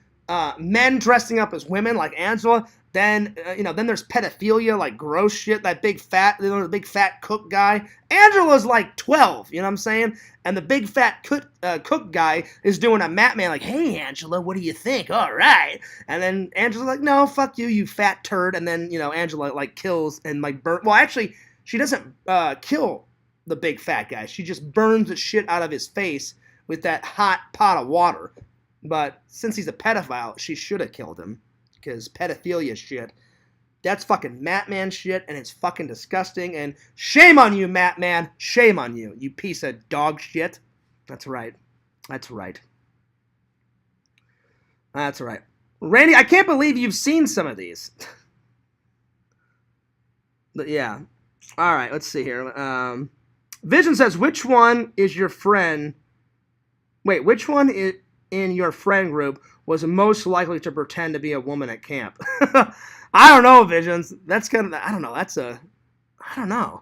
men dressing up as women like Angela. Then then there's pedophilia, like gross shit. That big fat cook guy. Angela's like 12. You know what I'm saying? And the big fat cook guy is doing a Matt Man like, "Hey Angela, what do you think? All right." And then Angela's like, "No, fuck you, you fat turd." And then Angela like kills and like burn. Well, actually, she doesn't kill the big fat guy. She just burns the shit out of his face with that hot pot of water. But since he's a pedophile, she should have killed him, because pedophilia shit That's fucking Matman shit, and it's fucking disgusting, and shame on you, Matman. Shame on you, you piece of dog shit. That's right. That's right. That's right. Randy, I can't believe you've seen some of these. But yeah. All right, let's see here. Vision says, which one is your friend? Wait, which one in your friend group was most likely to pretend to be a woman at camp? I don't know, Visions. That's kind of, I don't know. I don't know.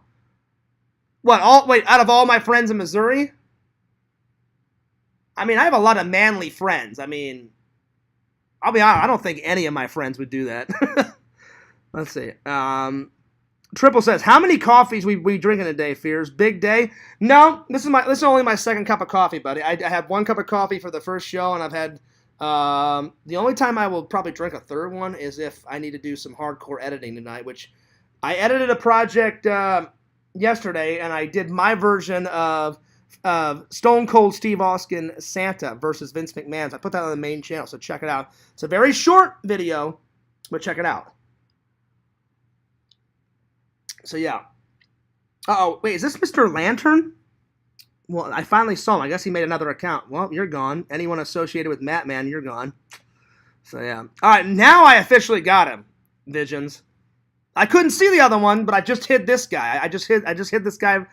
What, out of all my friends in Missouri? I mean, I have a lot of manly friends. I mean, I'll be honest, I don't think any of my friends would do that. Let's see. Triple says, how many coffees we drinking a day, Fears? Big day? No, this is only my second cup of coffee, buddy. I had one cup of coffee for the first show, and I've had the only time I will probably drink a third one is if I need to do some hardcore editing tonight, which I edited a project yesterday, and I did my version of Stone Cold Steve Austin Santa versus Vince McMahon. I put that on the main channel, so check it out. It's a very short video, but check it out. So yeah. Uh-oh, wait, is this Mr. Lantern? Well, I finally saw him. I guess he made another account. Well, you're gone. Anyone associated with Matman, you're gone. So yeah. All right, now I officially got him, Visions. I couldn't see the other one, but I just hid this guy. I just hid this guy,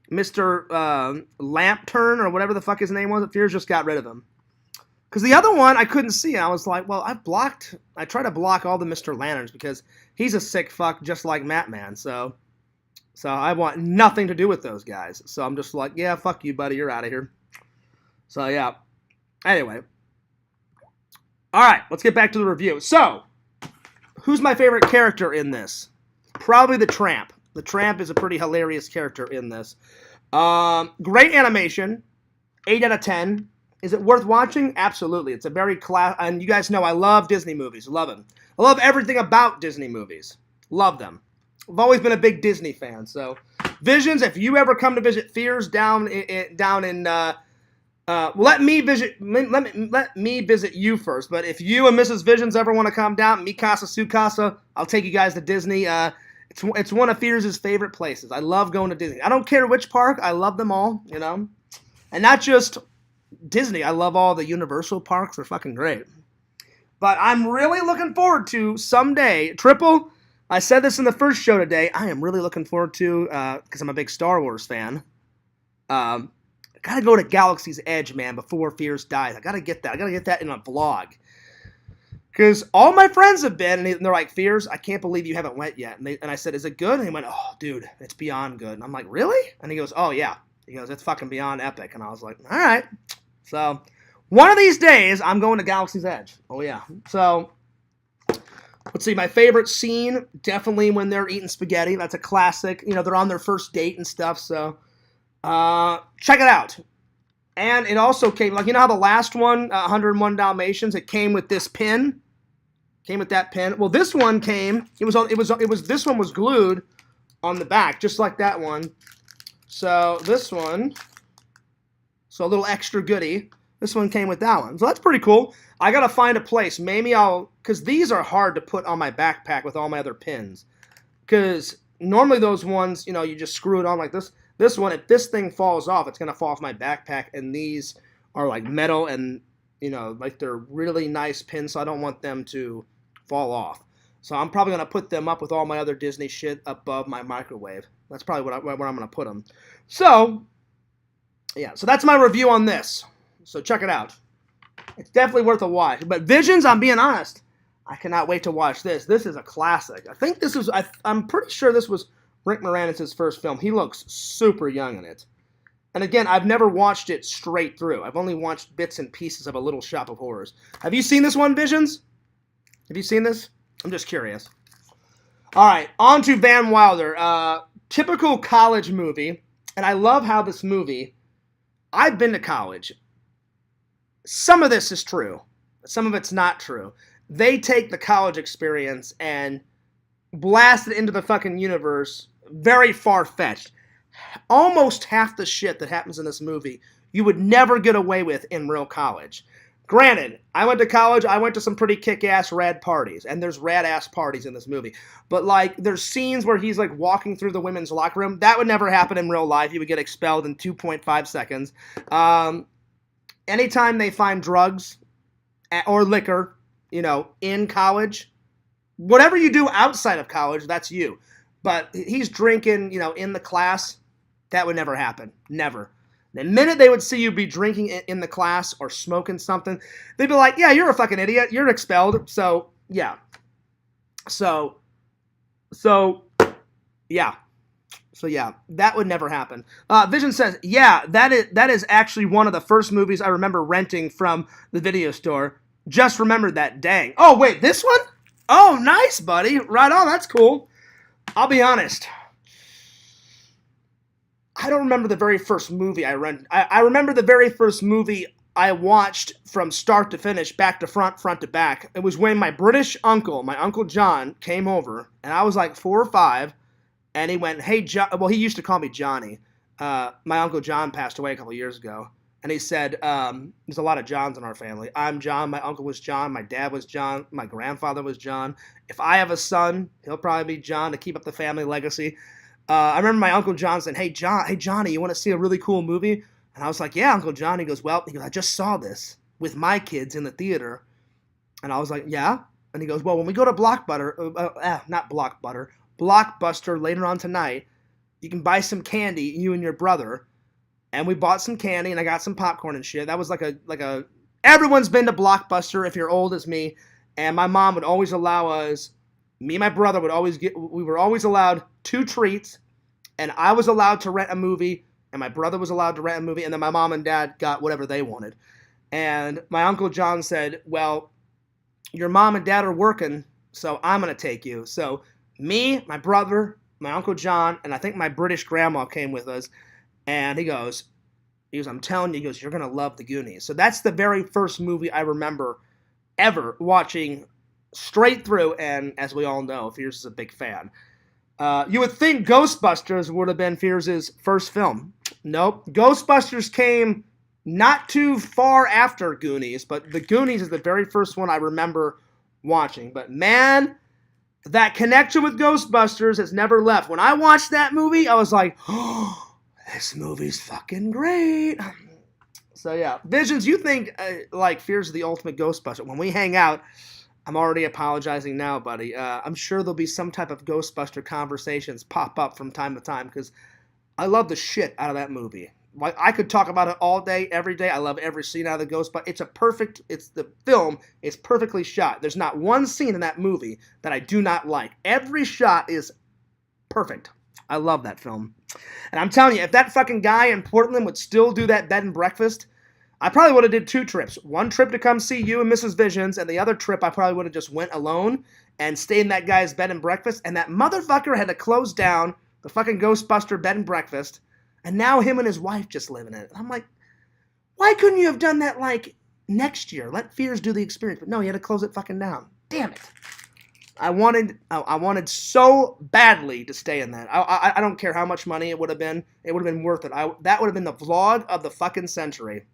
Mr. Lampturn, or whatever the fuck his name was. Fears just got rid of him. Because the other one I couldn't see, and I was like, well, I try to block all the Mr. Lanterns because he's a sick fuck just like Matman, so I want nothing to do with those guys. So I'm just like, yeah, fuck you, buddy, you're out of here. So yeah. Anyway. Alright, let's get back to the review. So, who's my favorite character in this? Probably the Tramp. The Tramp is a pretty hilarious character in this. Great animation. 8 out of 10. Is it worth watching? Absolutely. It's a very and you guys know I love Disney movies. Love them. I love everything about Disney movies. Love them. I've always been a big Disney fan. So, Visions, if you ever come to visit Fears down in let me visit you first. But if you and Mrs. Visions ever want to come down, mi casa su casa, I'll take you guys to Disney. It's one of Fears' favorite places. I love going to Disney. I don't care which park. I love them all, you know. And not just Disney. I love all the Universal parks. They're fucking great. But I'm really looking forward to someday. Triple, I said this in the first show today. I am really looking forward to, because I'm a big Star Wars fan. I gotta go to Galaxy's Edge, man, before Fears dies. I gotta get that. I gotta get that in a vlog. Because all my friends have been, and they're like, Fears, I can't believe you haven't went yet. And I said, is it good? And he went, oh, dude, it's beyond good. And I'm like, really? And he goes, oh, yeah. He goes, it's fucking beyond epic. And I was like, all right. So, one of these days, I'm going to Galaxy's Edge. Oh, yeah. So, let's see. My favorite scene, definitely when they're eating spaghetti. That's a classic. You know, they're on their first date and stuff. So, check it out. And it also came, like, you know how the last one, 101 Dalmatians, it came with this pin? Came with that pin. Well, this one came, this one was glued on the back, just like that one. So, this one, so a little extra goodie. This one came with that one. So that's pretty cool. I got to find a place. Maybe because these are hard to put on my backpack with all my other pins. Because normally those ones, you know, you just screw it on like this. This one, if this thing falls off, it's going to fall off my backpack. And these are like metal and, you know, like they're really nice pins. So I don't want them to fall off. So I'm probably going to put them up with all my other Disney shit above my microwave. That's probably where I'm going to put them. So, yeah. So that's my review on this. So check it out. It's definitely worth a watch. But Visions, I'm being honest, I cannot wait to watch this. This is a classic. I think this is, I'm pretty sure this was Rick Moranis' first film. He looks super young in it. And again, I've never watched it straight through. I've only watched bits and pieces of A Little Shop of Horrors. Have you seen this one, Visions? Have you seen this? I'm just curious. All right, on to Van Wilder. Typical college movie. And I love how this movie, I've been to college. Some of this is true. Some of it's not true. They take the college experience and blast it into the fucking universe very far-fetched. Almost half the shit that happens in this movie you would never get away with in real college. Granted, I went to college, I went to some pretty kick-ass rad parties, and there's rad-ass parties in this movie. But, like, there's scenes where he's, like, walking through the women's locker room. That would never happen in real life. He would get expelled in 2.5 seconds. Anytime they find drugs or liquor, you know, in college, whatever you do outside of college, that's you. But he's drinking, you know, in the class, that would never happen. Never. The minute they would see you be drinking in the class or smoking something, they'd be like, yeah, you're a fucking idiot. You're expelled. So, yeah. So, yeah. So, yeah, that would never happen. Vision says, yeah, that is actually one of the first movies I remember renting from the video store. Just remembered that. Dang. Oh, wait, this one? Oh, nice, buddy. Right on. That's cool. I'll be honest. I don't remember the very first movie I rented. I remember the very first movie I watched from start to finish, back to front, front to back. It was when my British uncle, my Uncle John, came over, and I was like 4 or 5, and he went, hey, John, well, he used to call me Johnny. My Uncle John passed away a couple years ago, and he said, there's a lot of Johns in our family. I'm John, my uncle was John, my dad was John, my grandfather was John. If I have a son, he'll probably be John to keep up the family legacy. I remember my Uncle John saying, hey, Johnny, you want to see a really cool movie? And I was like, yeah, Uncle John. He goes, I just saw this with my kids in the theater. And I was like, yeah? And he goes, well, when we go to Blockbuster later on tonight, you can buy some candy, you and your brother. And we bought some candy, and I got some popcorn and shit. That was like a everyone's been to Blockbuster if you're old as me. And my mom would always allow us, me and my brother we were always allowed 2 treats, and I was allowed to rent a movie, and my brother was allowed to rent a movie, and then my mom and dad got whatever they wanted. And my Uncle John said, well, your mom and dad are working, so I'm going to take you. So me, my brother, my Uncle John, and I think my British grandma came with us, and he goes, I'm telling you, you're going to love the Goonies. So that's the very first movie I remember ever watching straight through, and as we all know, Fierce is a big fan. You would think Ghostbusters would have been Fierce's first film. Nope. Ghostbusters came not too far after Goonies, but the Goonies is the very first one I remember watching. But man, that connection with Ghostbusters has never left. When I watched that movie, I was like, oh, this movie's fucking great. So yeah, Visions, you think like Fierce is the ultimate Ghostbuster. When we hang out, I'm already apologizing now, buddy. I'm sure there'll be some type of Ghostbuster conversations pop up from time to time because I love the shit out of that movie. Like I could talk about it all day, every day. I love every scene out of the Ghostbusters. The film is perfectly shot. There's not one scene in that movie that I do not like. Every shot is perfect. I love that film. And I'm telling you, if that fucking guy in Portland would still do that bed and breakfast, I probably would have did 2 trips. One trip to come see you and Mrs. Visions, and the other trip I probably would have just went alone and stayed in that guy's bed and breakfast, and that motherfucker had to close down the fucking Ghostbuster bed and breakfast, and now him and his wife just live in it. And I'm like, why couldn't you have done that, like, next year? Let Fears do the experience. But no, you had to close it fucking down. Damn it. I wanted so badly to stay in that. I don't care how much money it would have been. It would have been worth it. That would have been the vlog of the fucking century.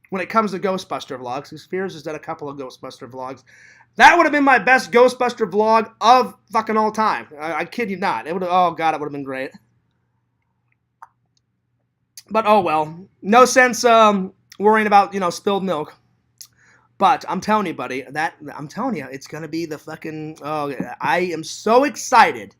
When it comes to Ghostbuster vlogs, because Fears has done a couple of Ghostbuster vlogs. That would have been my best Ghostbuster vlog of fucking all time. I kid you not. It would have, oh god, it would have been great. But oh well. No sense worrying about, spilled milk. But I'm telling you, buddy, it's gonna be the fucking, I am so excited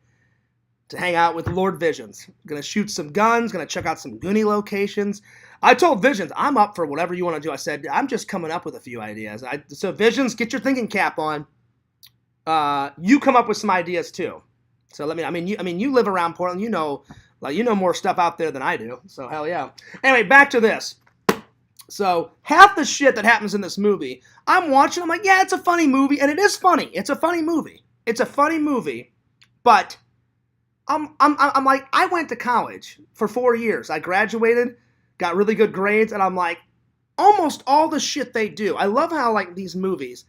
to hang out with Lord Visions. Gonna shoot some guns, gonna check out some Goonie locations. I told Visions, I'm up for whatever you want to do. I said, I'm just coming up with a few ideas. So Visions, get your thinking cap on. You come up with some ideas too. So you live around Portland. You know more stuff out there than I do. So hell yeah. Anyway, back to this. So half the shit that happens in this movie, I'm watching. I'm like, yeah, it's a funny movie, and it is funny. It's a funny movie. But I'm like, I went to college for 4 years. I graduated. Got really good grades, and I'm like, almost all the shit they do. I love how, like, these movies,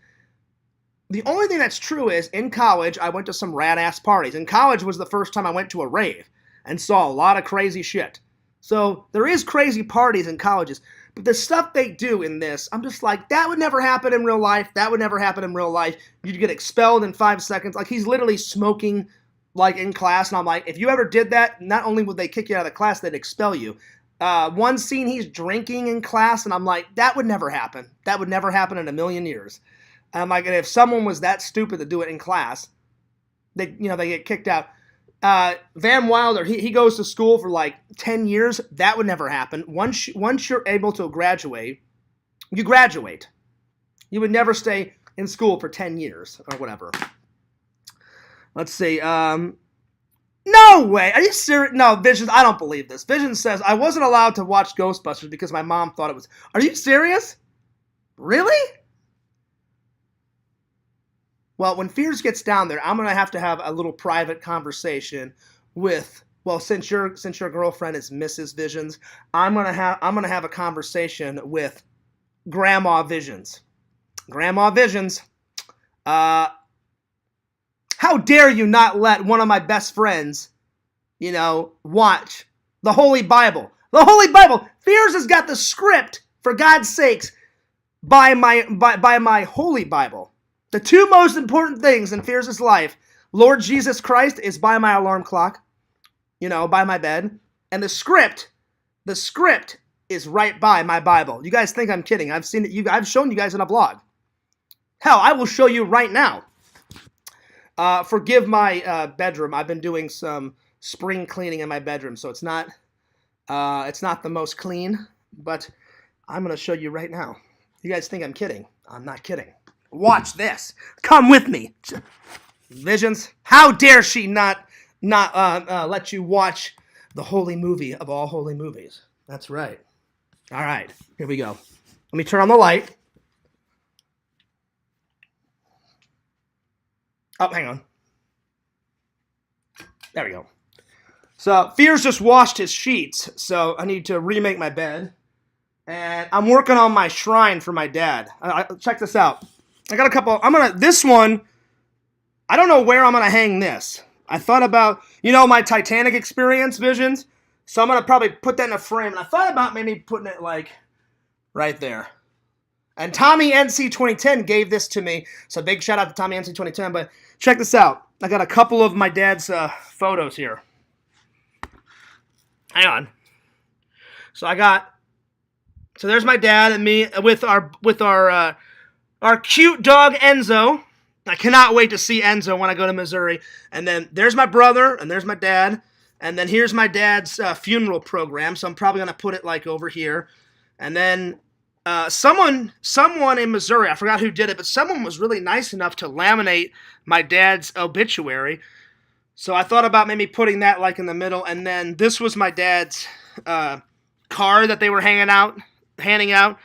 the only thing that's true is, in college, I went to some rad-ass parties. In college was the first time I went to a rave and saw a lot of crazy shit. So, there is crazy parties in colleges, But the stuff they do in this, I'm just like, that would never happen in real life. That would never happen in real life. You'd get expelled in 5 seconds. Like, he's literally smoking, like, in class. And I'm like, if you ever did that, not only would they kick you out of the class, they'd expel you. One scene, he's drinking in class, and I'm like, that would never happen. That would never happen in a million years. And I'm like, and if someone was that stupid to do it in class, they get kicked out. Van Wilder, he goes to school for like 10 years. That would never happen. Once you're able to graduate, you graduate. You would never stay in school for 10 years or whatever. Let's see. No way. Are you serious? No, Visions, I don't believe this. Visions says, I wasn't allowed to watch Ghostbusters because my mom thought it was... Are you serious? Really? Well, when Fears gets down there, I'm going to have a little private conversation with, well, since your girlfriend is Mrs. Visions, I'm going to have a conversation with Grandma Visions. Grandma Visions, how dare you not let one of my best friends, watch the Holy Bible. The Holy Bible. Fears has got the script, for God's sakes, by my Holy Bible. The two most important things in Fears' life, Lord Jesus Christ is by my alarm clock, by my bed, and the script is right by my Bible. You guys think I'm kidding. I've seen it. I've shown you guys in a vlog. Hell, I will show you right now. Forgive my bedroom. I've been doing some spring cleaning in my bedroom, so it's not the most clean, but I'm going to show you right now. You guys think I'm kidding. I'm not kidding. Watch this. Come with me. Visions, how dare she not let you watch the holy movie of all holy movies. That's right. All right, here we go. Let me turn on the light. Oh, hang on. There we go. So, Fears just washed his sheets, so I need to remake my bed. And I'm working on my shrine for my dad. Check this out. I got a couple. This one, I don't know where I'm going to hang this. I thought about, my Titanic experience, Visions. So I'm going to probably put that in a frame. And I thought about maybe putting it like right there. And Tommy NC 2010 gave this to me. So big shout out to Tommy NC 2010. But check this out. I got a couple of my dad's photos here. Hang on. So there's my dad and me with our cute dog Enzo. I cannot wait to see Enzo when I go to Missouri. And then there's my brother, and there's my dad. And then here's my dad's funeral program. So I'm probably going to put it like over here. And then someone in Missouri, I forgot who did it, but someone was really nice enough to laminate my dad's obituary. So I thought about maybe putting that like in the middle. And then this was my dad's card that they were handing out.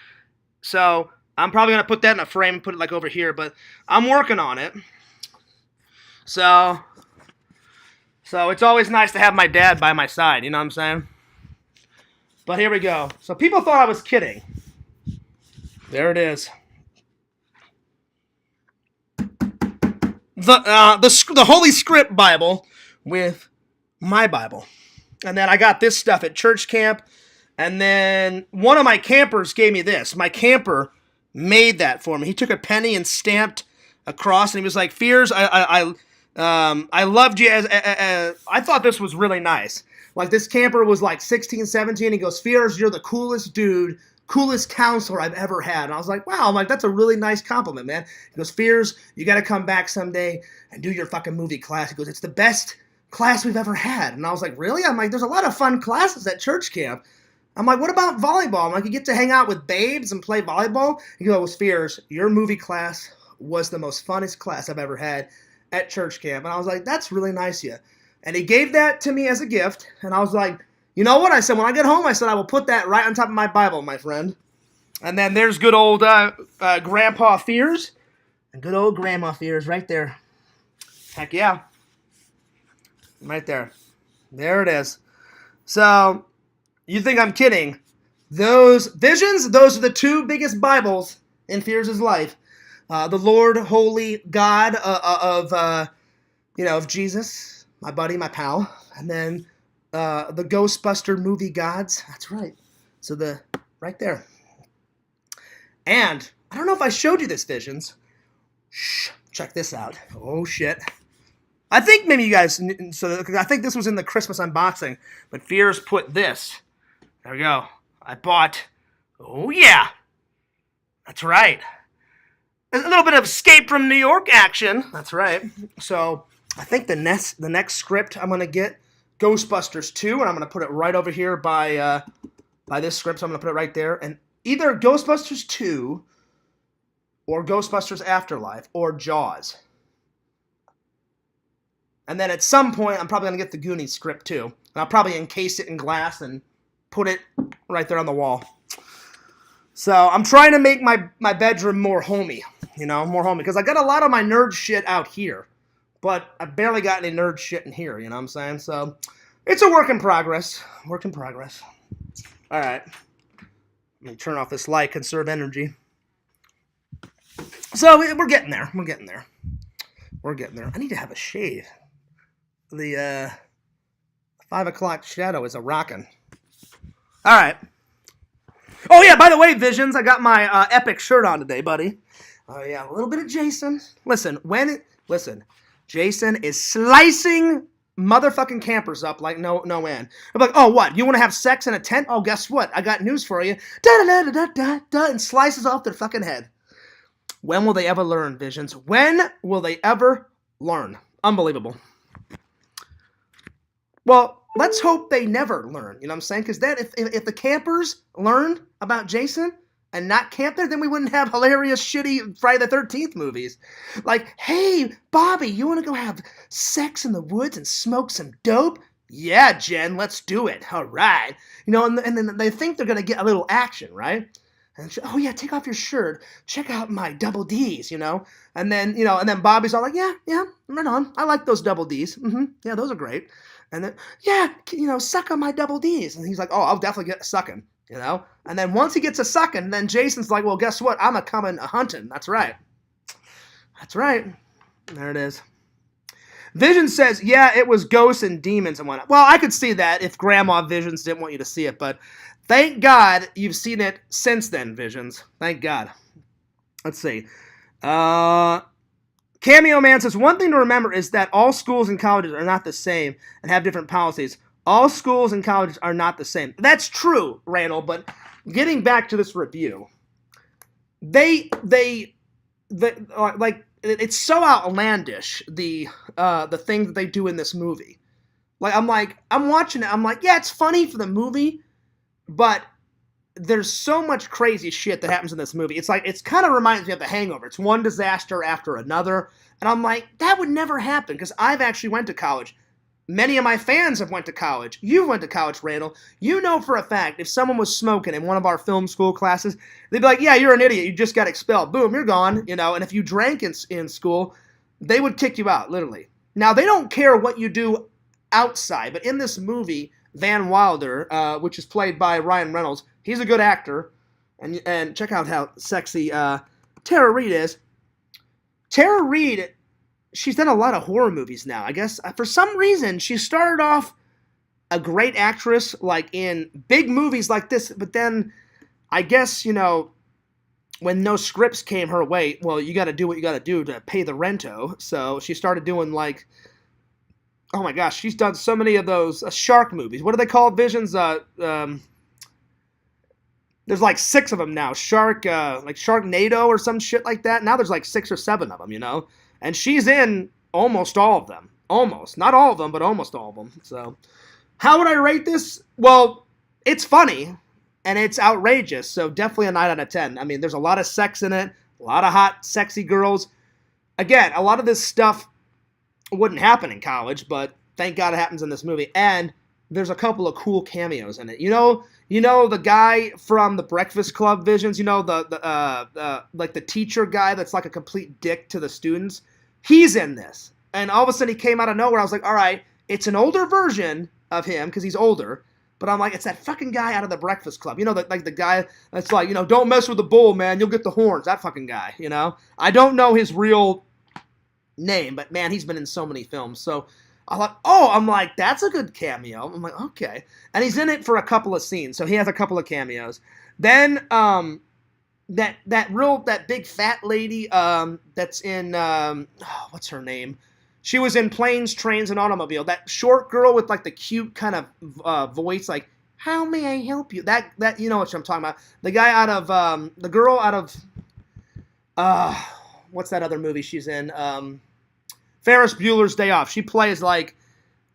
So I'm probably going to put that in a frame and put it like over here, but I'm working on it. So it's always nice to have my dad by my side, you know what I'm saying? But here we go. So people thought I was kidding. There it is. The Holy Script Bible with my Bible. And then I got this stuff at church camp. And then one of my campers gave me this. My camper made that for me. He took a penny and stamped a cross, and he was like, Fears, I loved you as I thought this was really nice. Like, this camper was like 16, 17. He goes, Fears, you're the coolest dude, coolest counselor I've ever had. And I was like, wow, I'm like, that's a really nice compliment, man. He goes, Fears, you got to come back someday and do your fucking movie class. He goes, it's the best class we've ever had. And I was like, really? I'm like, there's a lot of fun classes at church camp. I'm like, what about volleyball? I'm like, you get to hang out with babes and play volleyball? He goes, Fears, your movie class was the most funnest class I've ever had at church camp. And I was like, that's really nice of you. And he gave that to me as a gift. And I was like, you know what? I said, when I get home, I said, I will put that right on top of my Bible, my friend. And then there's good old Grandpa Fears. And good old Grandma Fears right there. Heck yeah. Right there. There it is. So, you think I'm kidding. Those visions, those are the two biggest Bibles in Fears' life. The Lord, Holy God of Jesus, my buddy, my pal. And then the Ghostbuster movie gods. That's right. So right there. And I don't know if I showed you this, Visions. Shh, check this out. Oh, shit. I think maybe you guys, I think this was in the Christmas unboxing, but Fears put this. There we go. I bought, oh yeah, that's right. There's a little bit of Escape from New York action. That's right. So I think the next script I'm going to get, Ghostbusters 2, and I'm going to put it right over here by this script, so I'm going to put it right there, and either Ghostbusters 2 or Ghostbusters Afterlife or Jaws. And then at some point, I'm probably going to get the Goonies script too. And I'll probably encase it in glass and put it right there on the wall. So I'm trying to make my bedroom more homey, more homey. Because I got a lot of my nerd shit out here. But I barely got any nerd shit in here, you know what I'm saying? So it's a work in progress. Work in progress. All right. Let me turn off this light, conserve energy. So we're getting there. We're getting there. We're getting there. I need to have a shave. The 5 o'clock shadow is a rockin'. All right. Oh, yeah, by the way, Visions, I got my epic shirt on today, buddy. Oh, yeah, a little bit of Jason. Listen, Jason is slicing motherfucking campers up like no end. I'm like, oh, what? You want to have sex in a tent? Oh, guess what? I got news for you. Da-da-da-da-da-da, and slices off their fucking head. When will they ever learn, Visions? When will they ever learn? Unbelievable. Well, let's hope they never learn, you know what I'm saying? Because then if the campers learned about Jason and not camp there, then we wouldn't have hilarious, shitty Friday the 13th movies. Like, hey, Bobby, you want to go have sex in the woods and smoke some dope? Yeah, Jen, let's do it. All right. And then they think they're going to get a little action, right? And oh, yeah, take off your shirt. Check out my double Ds, And then Bobby's all like, yeah, right on. I like those double Ds. Yeah, those are great. And then, yeah, suck on my double Ds. And he's like, oh, I'll definitely get a sucking, And then once he gets a sucking, then Jason's like, well, guess what? I'm a hunting. That's right. That's right. There it is. Vision says, yeah, it was ghosts and demons and whatnot. Well, I could see that if Grandma Visions didn't want you to see it, but thank God you've seen it since then, Visions. Thank God. Let's see. Cameo Man says, one thing to remember is that all schools and colleges are not the same and have different policies. All schools and colleges are not the same. That's true, Randall, but getting back to this review, it's so outlandish, the thing that they do in this movie. I'm watching it, I'm like, yeah, it's funny for the movie, but there's so much crazy shit that happens in this movie. It's kind of reminds me of The Hangover. It's one disaster after another. And I'm like, that would never happen because I've actually went to college. Many of my fans have went to college. You went to college, Randall. You know for a fact if someone was smoking in one of our film school classes, they'd be like, yeah, you're an idiot. You just got expelled. Boom, you're gone. And if you drank in school, they would kick you out, literally. Now, they don't care what you do outside. But in this movie, Van Wilder, which is played by Ryan Reynolds, he's a good actor, and check out how sexy Tara Reid is. Tara Reid, she's done a lot of horror movies now. I guess for some reason she started off a great actress, like in big movies like this, but then I guess when no scripts came her way, well, you got to do what you got to do to pay the rento. So she started doing oh my gosh, she's done so many of those shark movies. What are they called, Visions? There's 6 of them now. Sharknado or some shit like that. Now there's 6 or 7 of them, And she's in almost all of them. Almost. Not all of them, but almost all of them. So, how would I rate this? Well, it's funny, and it's outrageous, so definitely a 9 out of 10. I mean, there's a lot of sex in it, a lot of hot, sexy girls. Again, a lot of this stuff wouldn't happen in college, but thank God it happens in this movie. And there's a couple of cool cameos in it. The guy from The Breakfast Club, Visions, the teacher guy that's like a complete dick to the students. He's in this. And all of a sudden he came out of nowhere. I was like, all right, it's an older version of him because he's older. But I'm like, it's that fucking guy out of The Breakfast Club. The guy that's like, don't mess with the bull, man. You'll get the horns. That fucking guy, I don't know his real name, but man, he's been in so many films. So I thought, I'm like, that's a good cameo. I'm like, okay. And he's in it for a couple of scenes, so he has a couple of cameos. Then that big fat lady that's in what's her name? She was in Planes, Trains, and Automobile. That short girl with like the cute kind of voice, like, how may I help you? That you know what I'm talking about. The guy out of the girl out of what's that other movie she's in? Ferris Bueller's Day Off. She plays like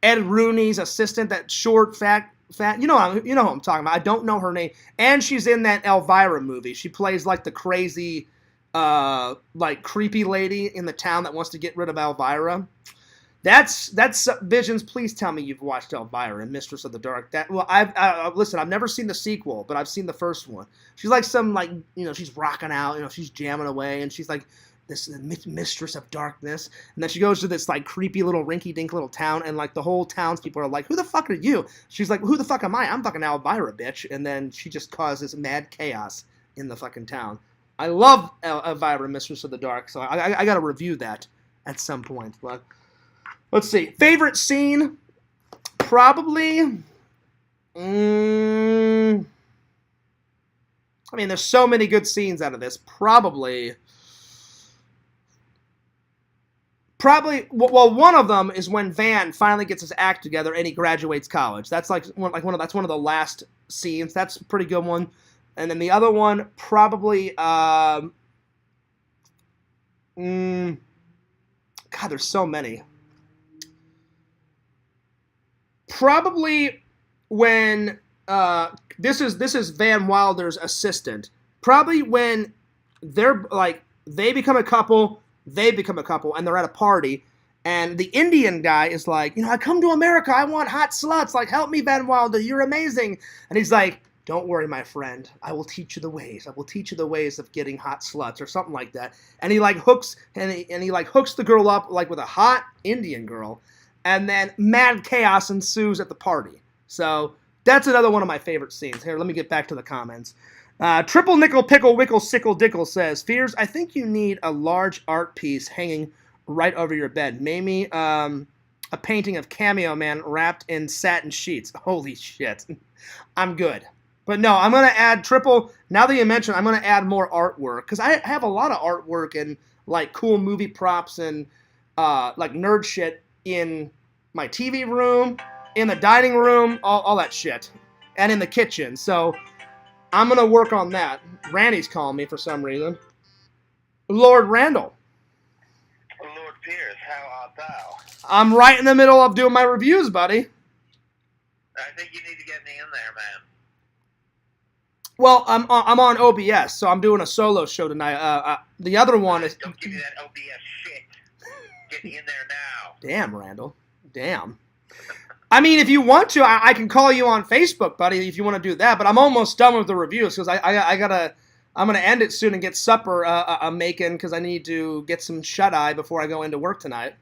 Ed Rooney's assistant, that short fat. You know who I'm talking about. I don't know her name. And she's in that Elvira movie. She plays like the crazy like creepy lady in the town that wants to get rid of Elvira. That's Visions. Please tell me you've watched Elvira and Mistress of the Dark. Listen. I've never seen the sequel, but I've seen the first one. She's like she's rocking out. She's jamming away, and she's like this mistress of darkness. And then she goes to this like creepy little rinky-dink little town, and like the whole townspeople are like, "Who the fuck are you?" She's like, "Who the fuck am I? I'm fucking Elvira, bitch." And then she just causes mad chaos in the fucking town. I love Elvira, Mistress of the Dark, so I got to review that at some point. But let's see. Favorite scene? Probably. I mean, there's so many good scenes out of this. Probably. Well, one of them is when Van finally gets his act together and he graduates college. That's that's one of the last scenes. That's a pretty good one. And then the other one, probably, God, there's so many. Probably when this is Van Wilder's assistant. Probably when they're like they become a couple, and they're at a party, and the Indian guy is like, I come to America, I want hot sluts, like help me, Van Wilder, you're amazing. And he's like, don't worry, my friend. I will teach you the ways. I will teach you the ways of getting hot sluts, or something like that. And he like hooks hooks the girl up like with a hot Indian girl, and then mad chaos ensues at the party. So that's another one of my favorite scenes. Here, let me get back to the comments. Triple Nickel Pickle Wickle Sickle Dickle says, Fears, I think you need a large art piece hanging right over your bed. Maybe a painting of Cameo Man wrapped in satin sheets. Holy shit. I'm good. But no, I'm going to add Triple, now that you mentioned, I'm going to add more artwork, because I have a lot of artwork and like cool movie props and like nerd shit in my TV room, in the dining room, all that shit, and in the kitchen. So I'm going to work on that. Randy's calling me for some reason. Lord Randall. Lord Pierce, how art thou? I'm right in the middle of doing my reviews, buddy. I think you need to get me in there, man. Well, I'm on OBS, so I'm doing a solo show tonight. The other one is... Don't give me that OBS shit. Get me in there now. Damn, Randall. Damn. I mean, if you want to, I can call you on Facebook, buddy, if you want to do that. But I'm almost done with the reviews, because I'm gonna end it soon and get supper I'm making, because I need to get some shut-eye before I go into work tonight.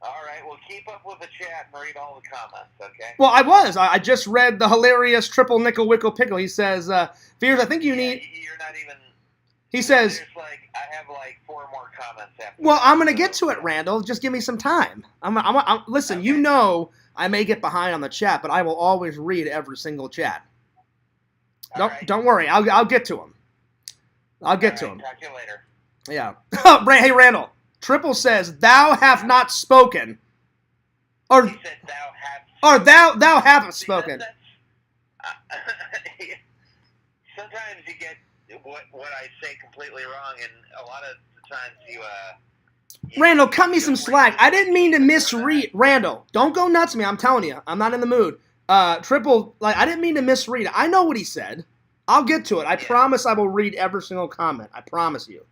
All right, well, keep up with the chat and read all the comments, okay? Well, I just read the hilarious Triple Nickel Wickle Pickle. He says, Fears, I think you need... You're not even... He says... I have 4 more comments after. Well, I'm going to get to it, Randall. Just give me some time. Listen, okay. I may get behind on the chat, but I will always read every single chat. Don't worry. I'll get to him. I'll get to him. Talk to you later. Yeah. Hey, Randall. Triple says, thou have not spoken. Or, he said, thou haven't spoken. Sometimes you get what I say completely wrong, and a lot of the times you Randall, cut me some slack. I didn't mean to misread. Randall, don't go nuts me. I'm telling you. I'm not in the mood. Triple, I didn't mean to misread it. I know what he said. I'll get to it. I promise I will read every single comment. I promise you.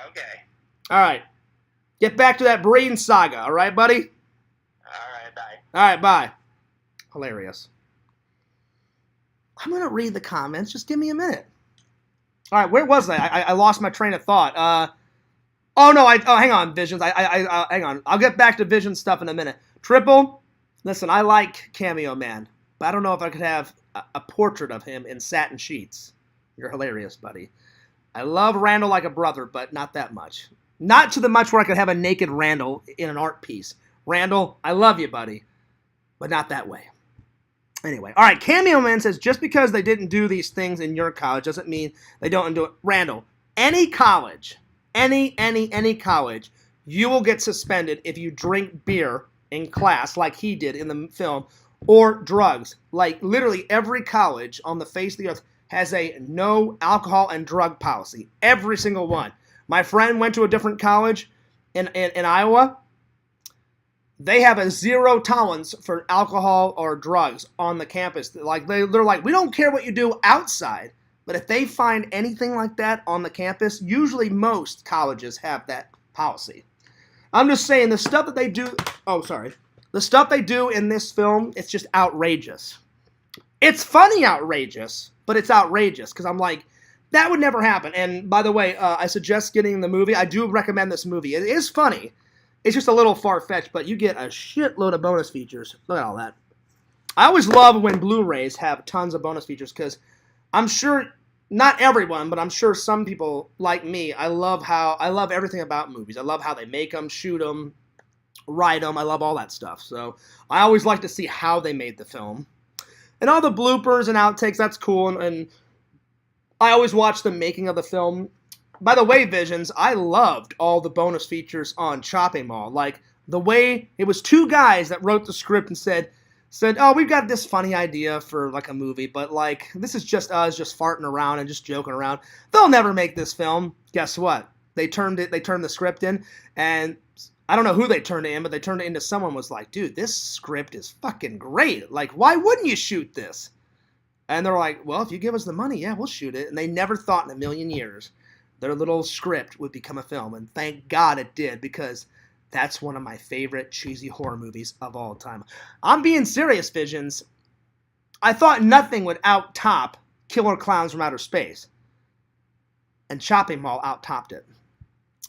Okay. All right. Get back to that Brain saga. All right, buddy? All right, bye. All right, bye. Hilarious. I'm going to read the comments. Just give me a minute. All right, where was I lost my train of thought. Hang on, Visions. Hang on. I'll get back to Vision stuff in a minute. Triple, listen, I like Cameo Man, but I don't know if I could have a portrait of him in satin sheets. You're hilarious, buddy. I love Randall like a brother, but not that much. Not to the much where I could have a naked Randall in an art piece. Randall, I love you, buddy, but not that way. Anyway, all right, Cameo Man says, just because they didn't do these things in your college doesn't mean they don't do it. Randall, any college, any college, you will get suspended if you drink beer in class like he did in the film, or drugs. Like literally every college on the face of the earth has a no alcohol and drug policy. Every single one. My friend went to a different college in Iowa. They have a zero tolerance for alcohol or drugs on the campus. Like they're like, we don't care what you do outside, but if they find anything like that on the campus, usually most colleges have that policy. I'm just saying the stuff that they do. Oh, sorry. The stuff they do in this film, it's just outrageous. It's funny outrageous, but it's outrageous because I'm like, that would never happen. And by the way, I suggest getting the movie. I do recommend this movie. It is funny. It's just a little far-fetched, but you get a shitload of bonus features. Look at all that. I always love when Blu-rays have tons of bonus features because I'm sure, not everyone, but I'm sure some people like me, I love everything about movies. I love how they make them, shoot them, write them. I love all that stuff. So I always like to see how they made the film. And all the bloopers and outtakes, that's cool. And I always watch the making of the film. By the way, Visions, I loved all the bonus features on Chopping Mall. Like, the way, it was two guys that wrote the script and said, oh, we've got this funny idea for, like, a movie, but, like, this is just us just farting around and just joking around. They'll never make this film. Guess what? They turned the script in, and I don't know who they turned it in, but they turned it into someone was like, dude, this script is fucking great. Like, why wouldn't you shoot this? And they're like, well, if you give us the money, yeah, we'll shoot it. And they never thought in a million years their little script would become a film, and thank God it did, because that's one of my favorite cheesy horror movies of all time. I'm being serious, Visions. I thought nothing would out-top Killer Clowns from Outer Space, and Chopping Mall out-topped it.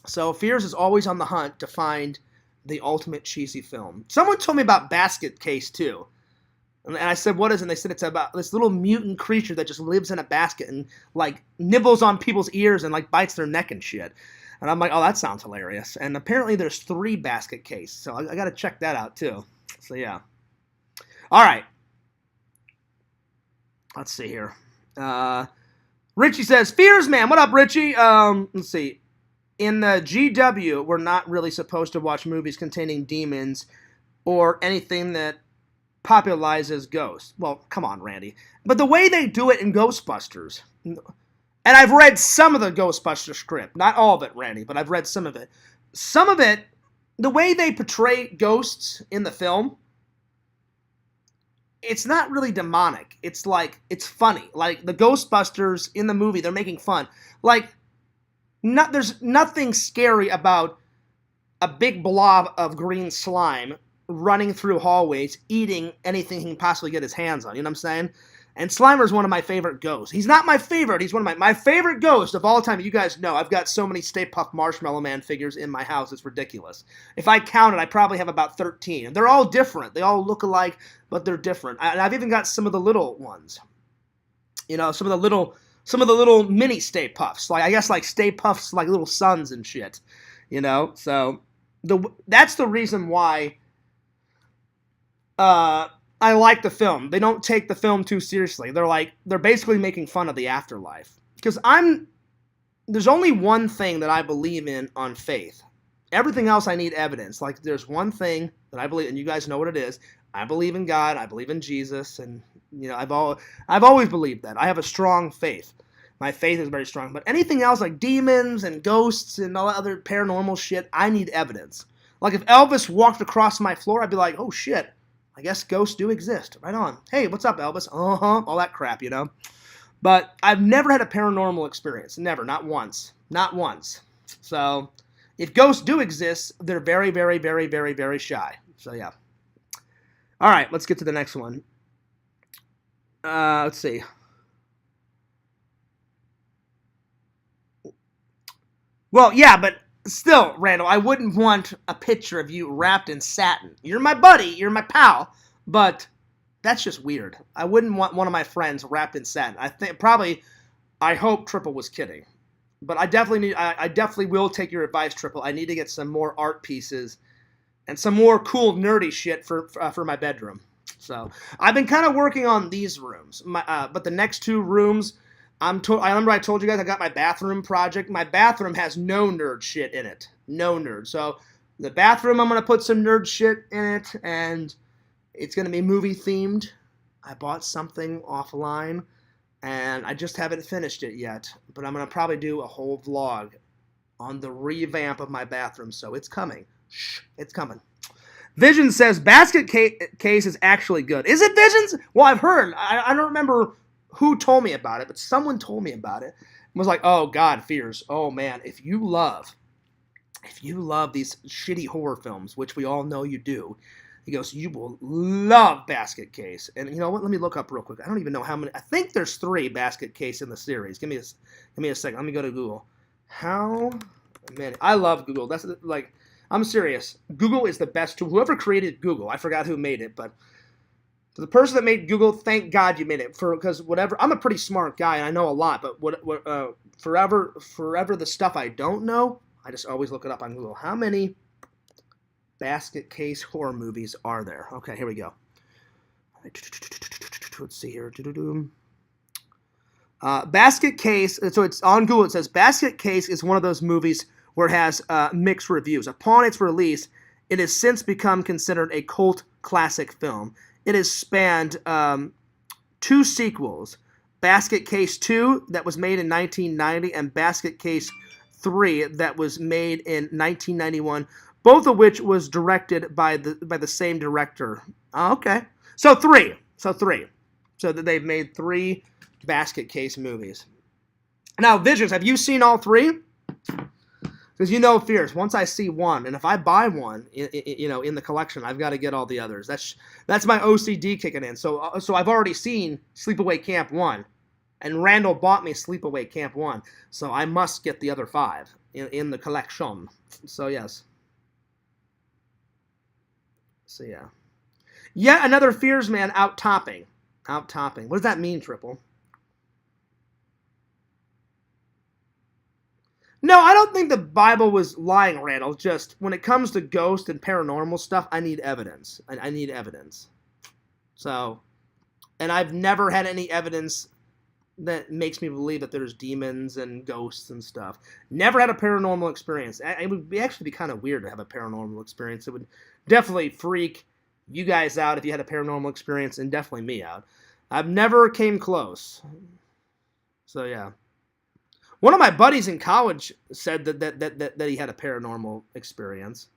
So Fears is always on the hunt to find the ultimate cheesy film. Someone told me about Basket Case, too. And I said, what is it? And they said it's about this little mutant creature that just lives in a basket and, like, nibbles on people's ears and, like, bites their neck and shit. And I'm like, oh, that sounds hilarious. And apparently there's 3 Basket Case, so I got to check that out, too. So, yeah. All right. Let's see here. Richie says, Fears, man. What up, Richie? Let's see. In the GW, we're not really supposed to watch movies containing demons or anything that popularizes ghosts. Well, come on, Randy. But the way they do it in Ghostbusters, and I've read some of the Ghostbusters script, not all of it, Randy, but I've read some of it. Some of it, the way they portray ghosts in the film, it's not really demonic. It's like, it's funny. Like, the Ghostbusters in the movie, they're making fun. Like, there's nothing scary about a big blob of green slime running through hallways, eating anything he can possibly get his hands on. You know what I'm saying? And Slimer's one of my favorite ghosts. He's not my favorite. He's one of my favorite ghost of all time. You guys know I've got so many Stay Puft Marshmallow Man figures in my house. It's ridiculous. If I counted, I probably have about 13. They're all different. They all look alike, but they're different. And I've even got some of the little ones. You know, some of the little mini Stay Puffs. Like, I guess, like, Stay Puffs, like, little sons and shit. You know? So, that's the reason why I like the film. They don't take the film too seriously. They're basically making fun of the afterlife. Because there's only one thing that I believe in on faith. Everything else I need evidence. Like, there's one thing that I believe, and you guys know what it is. I believe in God. I believe in Jesus. And, you know, I've always believed that. I have a strong faith. My faith is very strong. But anything else, like demons and ghosts and all that other paranormal shit, I need evidence. Like, if Elvis walked across my floor, I'd be like, oh, shit. I guess ghosts do exist. Right on. Hey, what's up, Elvis? Uh-huh. All that crap, you know? But I've never had a paranormal experience. Never. Not once. Not once. So, if ghosts do exist, they're very, very, very, very, very shy. So, yeah. All right, let's get to the next one. Let's see. Well, yeah, but still, Randall, I wouldn't want a picture of you wrapped in satin. You're my buddy, you're my pal, but that's just weird. I wouldn't want one of my friends wrapped in satin. I hope Triple was kidding. But I definitely will take your advice, Triple. I need to get some more art pieces and some more cool nerdy shit for my bedroom. So, I've been kind of working on these rooms. But the next 2 rooms, I remember I told you guys I got my bathroom project. My bathroom has no nerd shit in it. No nerd. So the bathroom, I'm going to put some nerd shit in it, and it's going to be movie themed. I bought something offline, and I just haven't finished it yet. But I'm going to probably do a whole vlog on the revamp of my bathroom. So it's coming. Shh, it's coming. Vision says basket case is actually good. Is it, Visions? Well, I've heard. I don't remember who told me about it, but someone told me about it. And was like, oh, God, Fears. Oh, man, if you love these shitty horror films, which we all know you do, he goes, you will love Basket Case. And you know what? Let me look up real quick. I don't even know how many. I think there's 3 Basket Case in the series. Give me a second. Let me go to Google. Man, I love Google. That's like, I'm serious. Google is the best tool. Whoever created Google, I forgot who made it, but the person that made Google, thank God you made it. Because whatever, I'm a pretty smart guy and I know a lot, but forever the stuff I don't know, I just always look it up on Google. How many Basket Case horror movies are there? Okay, here we go. Let's see here. Basket Case, so it's on Google, it says Basket Case is one of those movies where it has mixed reviews. Upon its release, it has since become considered a cult classic film. It has spanned 2 sequels, Basket Case 2 that was made in 1990 and Basket Case 3 that was made in 1991, both of which was directed by the same director. Oh, okay. So 3. So that they've made 3 Basket Case movies. Now, Visions, have you seen all 3? Because you know, Fears, once I see one, and if I buy one, in the collection, I've got to get all the others. That's my OCD kicking in. So I've already seen Sleepaway Camp 1, and Randall bought me Sleepaway Camp 1, so I must get the other 5 in the collection. So yes. So yeah. Yet another Fears man out topping. What does that mean, Triple? No, I don't think the Bible was lying, Randall. Just when it comes to ghost and paranormal stuff, I need evidence. I need evidence. So, and I've never had any evidence that makes me believe that there's demons and ghosts and stuff. Never had a paranormal experience. It would actually be kind of weird to have a paranormal experience. It would definitely freak you guys out if you had a paranormal experience, and definitely me out. I've never came close. So, yeah. One of my buddies in college said that he had a paranormal experience.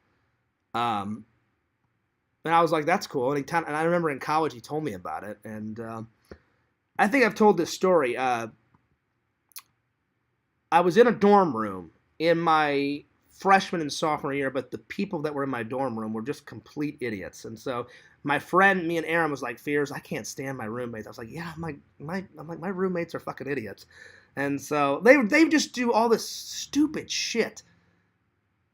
And I was like, that's cool. And I remember in college he told me about it. And I think I've told this story. I was in a dorm room in my freshman and sophomore year, but the people that were in my dorm room were just complete idiots. And so my friend, me and Aaron, was like, Fears, I can't stand my roommates. I was like, yeah, my roommates are fucking idiots. And so they just do all this stupid shit.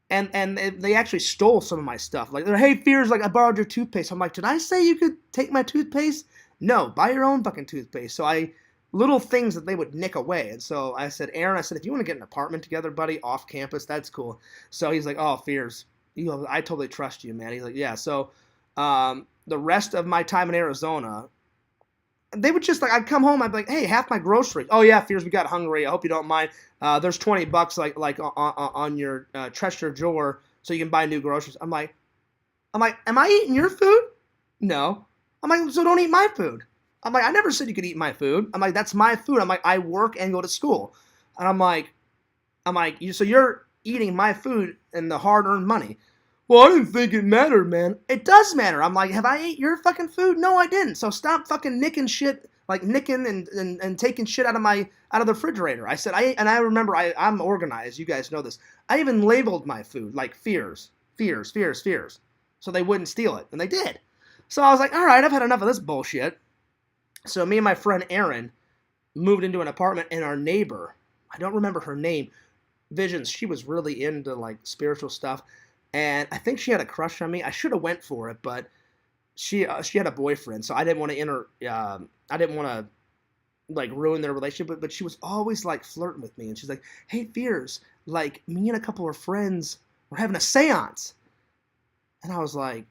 And they actually stole some of my stuff. Like, hey, Fears, like, I borrowed your toothpaste. I'm like, did I say you could take my toothpaste? No, buy your own fucking toothpaste. So little things that they would nick away. And so I said, Aaron, if you want to get an apartment together, buddy, off campus, that's cool. So he's like, oh, Fears, I totally trust you, man. He's like, yeah. So the rest of my time in Arizona, they would just, like, I'd come home, I'd be like, hey, half my groceries. Oh, yeah, Fears, we got hungry. I hope you don't mind. There's $20 like on your treasure drawer so you can buy new groceries. I'm like, am I eating your food? No. I'm like, so don't eat my food. I'm like, I never said you could eat my food. I'm like, that's my food. I'm like, I work and go to school. And I'm like, so you're eating my food and the hard-earned money. Well, I didn't think it mattered, man. It does matter. I'm like, have I ate your fucking food? No, I didn't. So stop fucking nicking shit, like nicking and taking shit out of the refrigerator. I said, I remember I'm organized. You guys know this. I even labeled my food like Fears. So they wouldn't steal it. And they did. So I was like, all right, I've had enough of this bullshit. So me and my friend Aaron moved into an apartment, and our neighbor, I don't remember her name, Visions, she was really into like spiritual stuff. And I think she had a crush on me. I should have went for it, but she had a boyfriend, so I didn't want to I didn't want to like ruin their relationship. But she was always like flirting with me, and she's like, "Hey, Fears, like me and a couple of friends were having a séance," and I was like,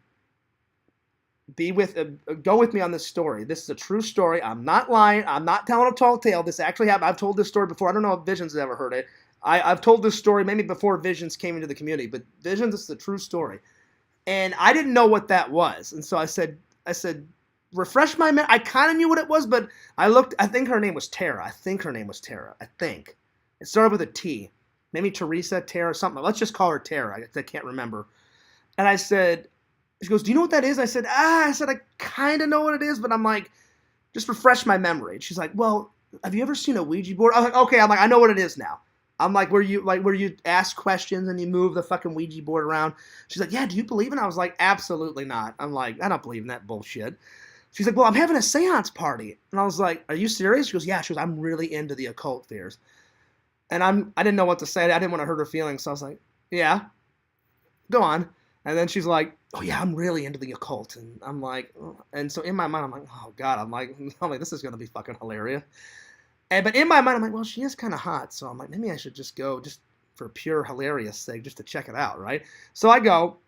go with me on this story. This is a true story. I'm not lying. I'm not telling a tall tale. This actually happened. I've told this story before. I don't know if Visions has ever heard it. I've told this story maybe before Visions came into the community, but Visions, this is a true story. And I didn't know what that was. And so I said, refresh my memory. I kind of knew what it was, but I think her name was Tara. I think. It started with a T. Maybe Teresa, Tara, something. Let's just call her Tara. I can't remember. And I said, she goes, do you know what that is? I said, I kind of know what it is, but I'm like, just refresh my memory. And she's like, well, have you ever seen a Ouija board? I was like, okay. I'm like, I know what it is now. I'm like, where you ask questions and you move the fucking Ouija board around. She's like, yeah, do you believe in it? I was like, absolutely not. I'm like, I don't believe in that bullshit. She's like, well, I'm having a seance party. And I was like, are you serious? She goes, yeah. She goes, I'm really into the occult fears. And I didn't know what to say. I didn't want to hurt her feelings. So I was like, yeah, go on. And then she's like, oh yeah, I'm really into the occult. And I'm like, oh. And so in my mind, I'm like, oh God, I'm like, this is going to be fucking hilarious. But in my mind, I'm like, well, she is kind of hot. So I'm like, maybe I should just go just for pure hilarious sake, just to check it out, right? So I go,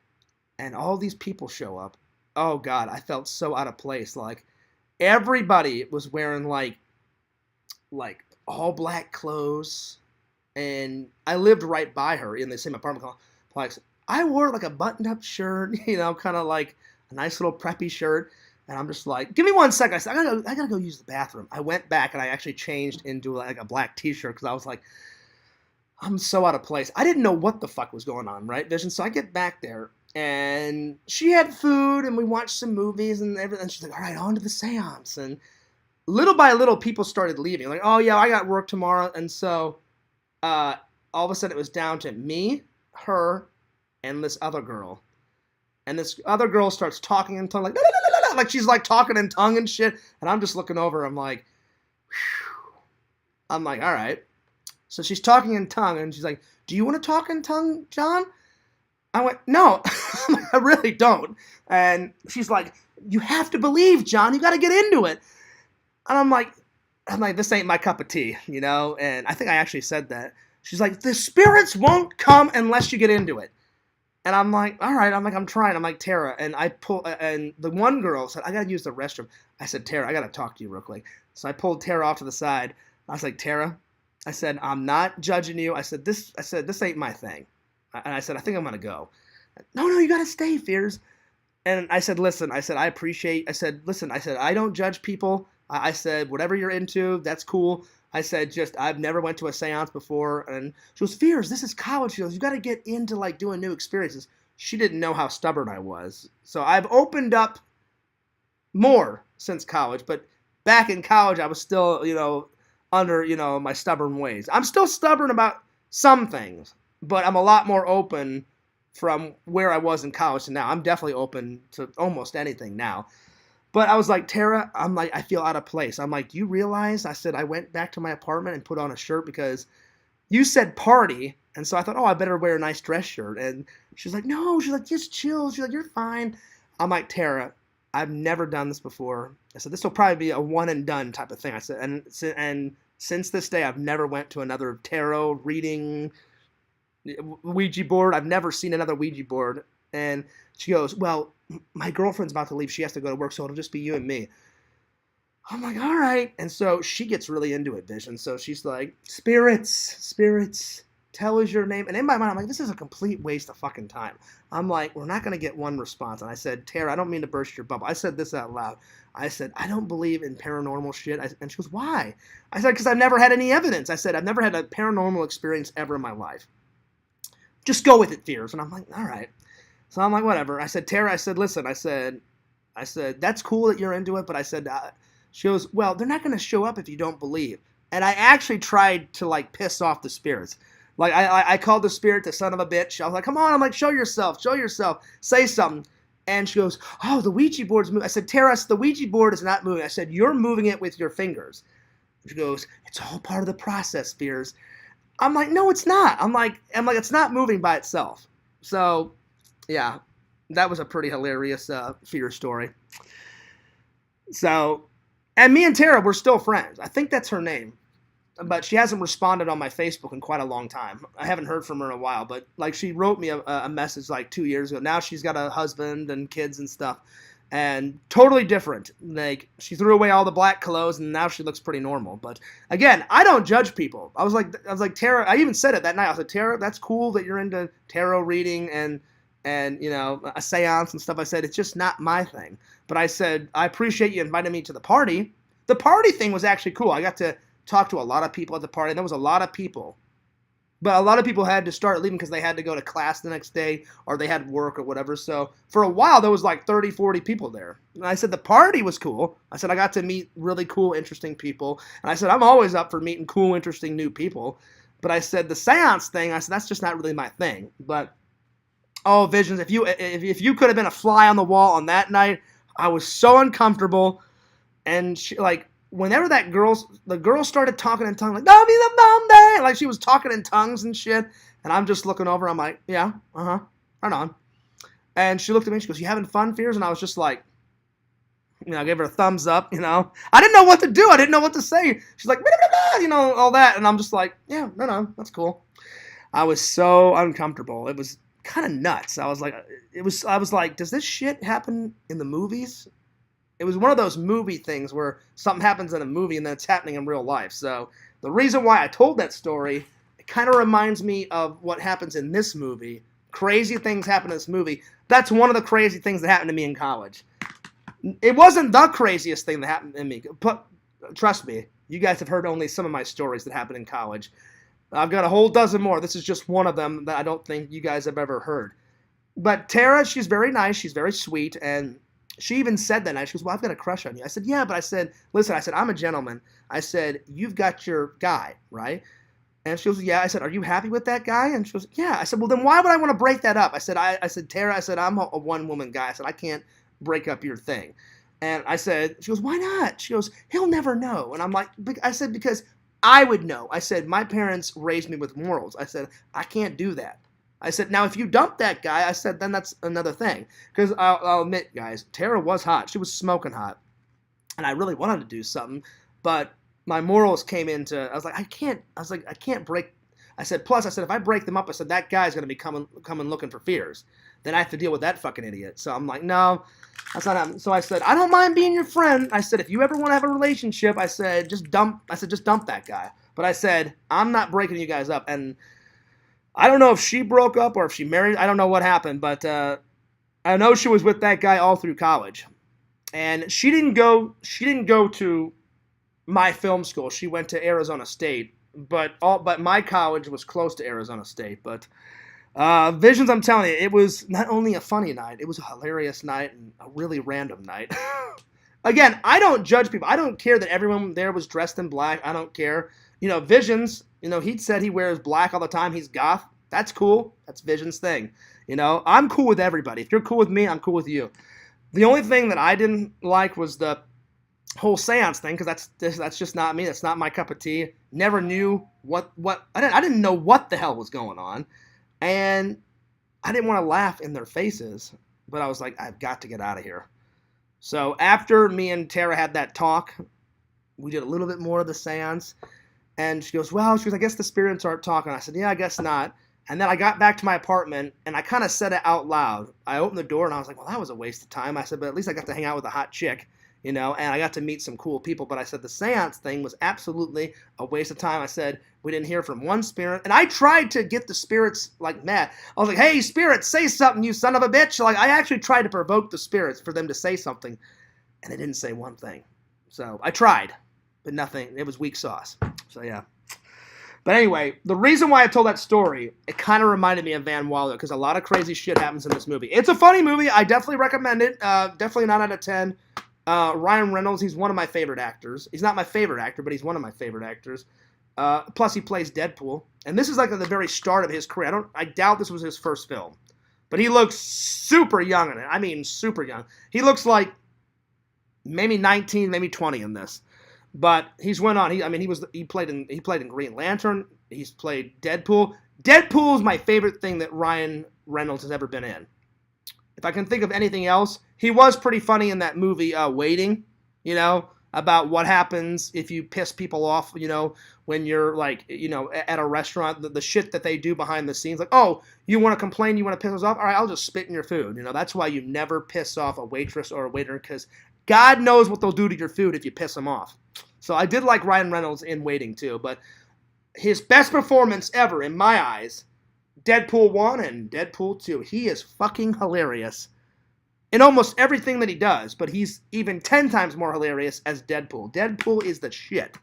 and all these people show up. Oh God, I felt so out of place. Like everybody was wearing like all black clothes. And I lived right by her in the same apartment complex. I wore like a buttoned-up shirt, kind of like a nice little preppy shirt. And I'm just like, give me 1 second. I said, I gotta go use the bathroom. I went back and I actually changed into like a black t-shirt because I was like, I'm so out of place. I didn't know what the fuck was going on, right, Vision? So I get back there and she had food and we watched some movies and everything. She's like, all right, on to the seance. And little by little, people started leaving. Like, oh yeah, I got work tomorrow. And so all of a sudden it was down to me, her, and this other girl. And this other girl starts talking in tongue, like, la, la, la, la, la, like she's like talking in tongue and shit. And I'm just looking over. I'm like, whew. I'm like, all right. So she's talking in tongue and she's like, do you want to talk in tongue, John? I went, no, I really don't. And she's like, you have to believe, John. You got to get into it. And I'm like, this ain't my cup of tea, And I think I actually said that. She's like, the spirits won't come unless you get into it. And I'm like, all right. I'm like, I'm trying. I'm like, Tara. And and the one girl said, I got to use the restroom. I said, Tara, I got to talk to you real quick. So I pulled Tara off to the side. I was like, Tara, I said, I'm not judging you. I said, this ain't my thing. And I said, I think I'm going to go. No, you got to stay, Fears. And I said, listen, I said, I appreciate, I said, listen, I said, I don't judge people. I said, whatever you're into, that's cool. I said, I've never went to a seance before. And she goes, Fears, this is college. She goes, you got to get into like doing new experiences. She didn't know how stubborn I was. So I've opened up more since college. But back in college, I was still, under, my stubborn ways. I'm still stubborn about some things, but I'm a lot more open from where I was in college to now. I'm definitely open to almost anything now. But I was like, Tara, I'm like, I feel out of place. I'm like, you realize? I said, I went back to my apartment and put on a shirt because you said party. And so I thought, oh, I better wear a nice dress shirt. And she's like, no. She's like, just chill. She's like, you're fine. I'm like, Tara, I've never done this before. I said, this will probably be a one and done type of thing. I said, and since this day, I've never went to another tarot reading Ouija board. I've never seen another Ouija board. And she goes, well, my girlfriend's about to leave. She has to go to work, so it'll just be you and me. I'm like, all right. And so she gets really into it, Vision. So she's like, spirits, tell us your name. And in my mind, I'm like, this is a complete waste of fucking time. I'm like, we're not going to get one response. And I said, Tara, I don't mean to burst your bubble. I said this out loud. I said, I don't believe in paranormal shit. And she goes, why? I said, because I've never had any evidence. I said, I've never had a paranormal experience ever in my life. Just go with it, Fears. And I'm like, all right. So I'm like, whatever. I said, Tara, I said, listen, I said, that's cool that you're into it. But I said, she goes, well, they're not going to show up if you don't believe. And I actually tried to like piss off the spirits. Like I called the spirit the son of a bitch. I was like, come on. I'm like, show yourself, say something. And she goes, oh, the Ouija board's moving. I said, Tara, the Ouija board is not moving. I said, you're moving it with your fingers. She goes, it's all part of the process, Fears. I'm like, no, it's not. I'm like, it's not moving by itself. So, yeah, that was a pretty hilarious fear story. So, and me and Tara, we're still friends. I think that's her name. But she hasn't responded on my Facebook in quite a long time. I haven't heard from her in a while. But, like, she wrote me a message, like, 2 years ago. Now she's got a husband and kids and stuff. and totally different. Like, she threw away all the black clothes, and now she looks pretty normal. But again, I don't judge people. I was like, Tara. I even said it that night. I was like, Tara, that's cool that you're into tarot reading and a seance and stuff. I said, it's just not my thing. But I said, I appreciate you inviting me to the party. The party thing was actually cool. I got to talk to a lot of people at the party, and there was a lot of people. But a lot of people had to start leaving because they had to go to class the next day or they had work or whatever. So for a while, there was like 30, 40 people there. And I said the party was cool. I said I got to meet really cool, interesting people. And I said I'm always up for meeting cool, interesting new people. But I said the seance thing, I said that's just not really my thing. But, oh, Visions, if you could have been a fly on the wall on that night, I was so uncomfortable. And she, like, whenever the girl started talking in tongues, like she was talking in tongues and shit, and I'm just looking over, I'm like, yeah, right on. And she looked at me, she goes, you having fun, Fears? And I was just like, I gave her a thumbs up, I didn't know what to do, I didn't know what to say. She's like, blah, blah, blah, all that, and I'm just like, yeah, no, that's cool. I was so uncomfortable. It was kind of nuts. I was like, does this shit happen in the movies? It was one of those movie things where something happens in a movie and then it's happening in real life. So the reason why I told that story, it kind of reminds me of what happens in this movie. Crazy things happen in this movie. That's one of the crazy things that happened to me in college. It wasn't the craziest thing that happened to me. But trust me, you guys have heard only some of my stories that happened in college. I've got a whole dozen more. This is just one of them that I don't think you guys have ever heard. But Tara, she's very nice. She's very sweet. And she even said that night, she goes, well, I've got a crush on you. I said, yeah, but I said, listen, I said, I'm a gentleman. I said, you've got your guy, right? And she goes, yeah. I said, are you happy with that guy? And she goes, yeah. I said, well, then why would I want to break that up? I said, Tara, I said, I'm a one-woman guy. I said, I can't break up your thing. And I said, she goes, why not? She goes, he'll never know. And I'm like, I said, because I would know. I said, my parents raised me with morals. I said, I can't do that. I said, now, if you dump that guy, I said, then that's another thing. Because I'll admit, guys, Tara was hot. She was smoking hot. And I really wanted to do something. But my morals came into, I was like, I can't break. I said, plus, I said, if I break them up, I said, that guy's going to be coming looking for Fears. Then I have to deal with that fucking idiot. So I'm like, no, that's not happening. So I said, I don't mind being your friend. I said, if you ever want to have a relationship, I said, just dump that guy. But I said, I'm not breaking you guys up. And I don't know if she broke up or if she married. I don't know what happened, but I know she was with that guy all through college. And she didn't go to my film school. She went to Arizona State, but my college was close to Arizona State. But Visions, I'm telling you, it was not only a funny night, it was a hilarious night and a really random night. Again, I don't judge people. I don't care that everyone there was dressed in black. I don't care. Visions, he said he wears black all the time. He's goth. That's cool. That's Visions' thing. I'm cool with everybody. If you're cool with me, I'm cool with you. The only thing that I didn't like was the whole seance thing, because that's just not me. That's not my cup of tea. Never knew what I didn't know what the hell was going on, and I didn't want to laugh in their faces. But I was like, I've got to get out of here. So after me and Tara had that talk, we did a little bit more of the seance. And she goes, I guess the spirits aren't talking. I said, yeah, I guess not. And then I got back to my apartment, and I kind of said it out loud. I opened the door, and I was like, well, that was a waste of time. I said, but at least I got to hang out with a hot chick, and I got to meet some cool people. But I said the seance thing was absolutely a waste of time. I said, we didn't hear from one spirit. And I tried to get the spirits, like, mad. I was like, hey, spirits, say something, you son of a bitch. Like, I actually tried to provoke the spirits for them to say something, and they didn't say one thing. So I tried, but nothing. It was weak sauce. So, yeah. But anyway, the reason why I told that story, it kind of reminded me of Van Wilder, because a lot of crazy shit happens in this movie. It's a funny movie. I definitely recommend it. Definitely 9 out of 10. Ryan Reynolds, he's one of my favorite actors. He's not my favorite actor, but he's one of my favorite actors. Plus, he plays Deadpool. And this is like at the very start of his career. I doubt this was his first film. But he looks super young in it. I mean, super young. He looks like maybe 19, maybe 20 in this. But he's went on. He played in Green Lantern. He's played Deadpool. Deadpool is my favorite thing that Ryan Reynolds has ever been in. If I can think of anything else, he was pretty funny in that movie Waiting. about what happens if you piss people off, when you're like, at a restaurant, the shit that they do behind the scenes. Like, oh, you want to complain, you want to piss us off? All right, I'll just spit in your food. That's why you never piss off a waitress or a waiter, because God knows what they'll do to your food if you piss them off. So I did like Ryan Reynolds in Waiting too, but his best performance ever, in my eyes, Deadpool 1 and Deadpool 2. He is fucking hilarious in almost everything that he does, but he's even 10 times more hilarious as Deadpool. Deadpool is the shit.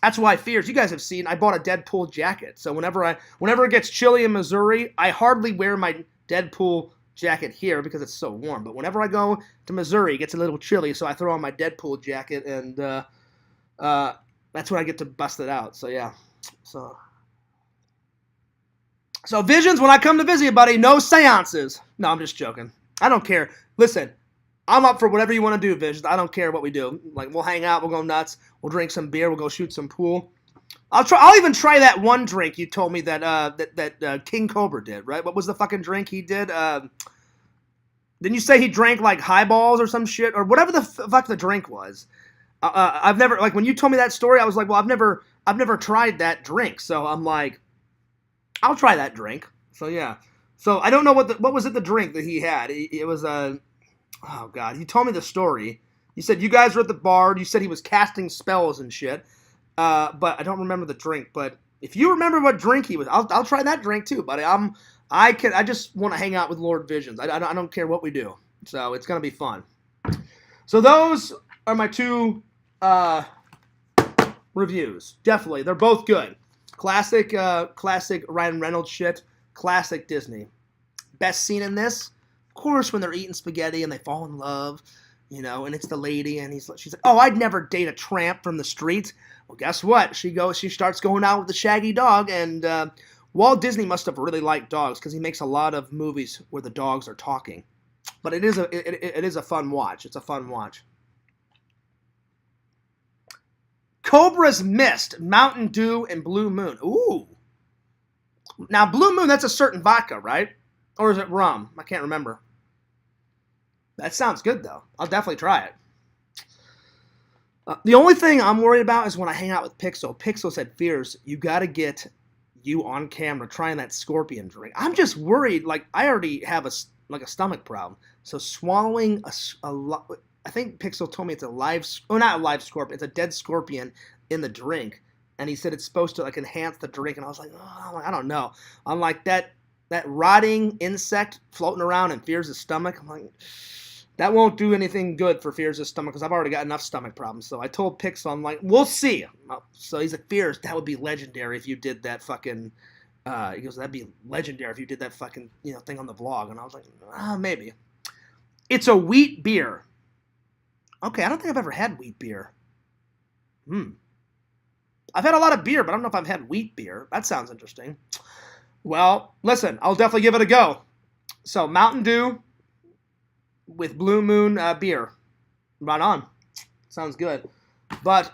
That's why, Fears, you guys have seen, I bought a Deadpool jacket. So whenever it gets chilly in Missouri, I hardly wear my Deadpool jacket here because it's so warm. But whenever I go to Missouri, it gets a little chilly, so I throw on my Deadpool jacket, and that's when I get to bust it out. So yeah. So Visions, when I come to visit you, buddy, no seances. No, I'm just joking. I don't care. Listen, I'm up for whatever you want to do, Visions. I don't care what we do. Like, we'll hang out, we'll go nuts, we'll drink some beer, we'll go shoot some pool. I'll even try that one drink you told me that King Cobra did, right? What was the fucking drink he did? Didn't you say he drank like highballs or some shit, or whatever the fuck the drink was? I've never, like, when you told me that story, I was like, well, I've never tried that drink. So I'm like, I'll try that drink. So yeah. So I don't know what was it, the drink that he had. It was oh God, he told me the story. He said you guys were at the bar. You said he was casting spells and shit. But I don't remember the drink. But if you remember what drink he was, I'll try that drink too, buddy. I just want to hang out with Lord Visions. I don't care what we do. So it's gonna be fun. So those are my two reviews. Definitely, they're both good. Classic Ryan Reynolds shit. Classic Disney. Best scene in this, of course, when they're eating spaghetti and they fall in love, and it's the lady, and she's like, oh, I'd never date a tramp from the streets. Well, guess what? She starts going out with the shaggy dog, and Walt Disney must have really liked dogs because he makes a lot of movies where the dogs are talking. But it is a fun watch. It's a fun watch. Cobra's Mist, Mountain Dew, and Blue Moon. Ooh. Now, Blue Moon, that's a certain vodka, right? Or is it rum? I can't remember. That sounds good, though. I'll definitely try it. The only thing I'm worried about is when I hang out with Pixel. Pixel said, Fears, you got to get you on camera trying that scorpion drink. I'm just worried. Like, I already have a stomach problem. So swallowing I think Pixel told me it's not a live scorpion. It's a dead scorpion in the drink. And he said it's supposed to, like, enhance the drink. And I was like, oh, I don't know. I'm like, that rotting insect floating around in Fears' stomach. I'm like, that won't do anything good for Fears' stomach because I've already got enough stomach problems. So I told Pixel, I'm like, we'll see. So he's like, Fears, that would be legendary if you did that fucking, he goes, that'd be legendary if you did that fucking, thing on the vlog. And I was like, maybe. It's a wheat beer. Okay, I don't think I've ever had wheat beer. I've had a lot of beer, but I don't know if I've had wheat beer. That sounds interesting. Well, listen, I'll definitely give it a go. So, Mountain Dew with Blue Moon beer. Right on. Sounds good. But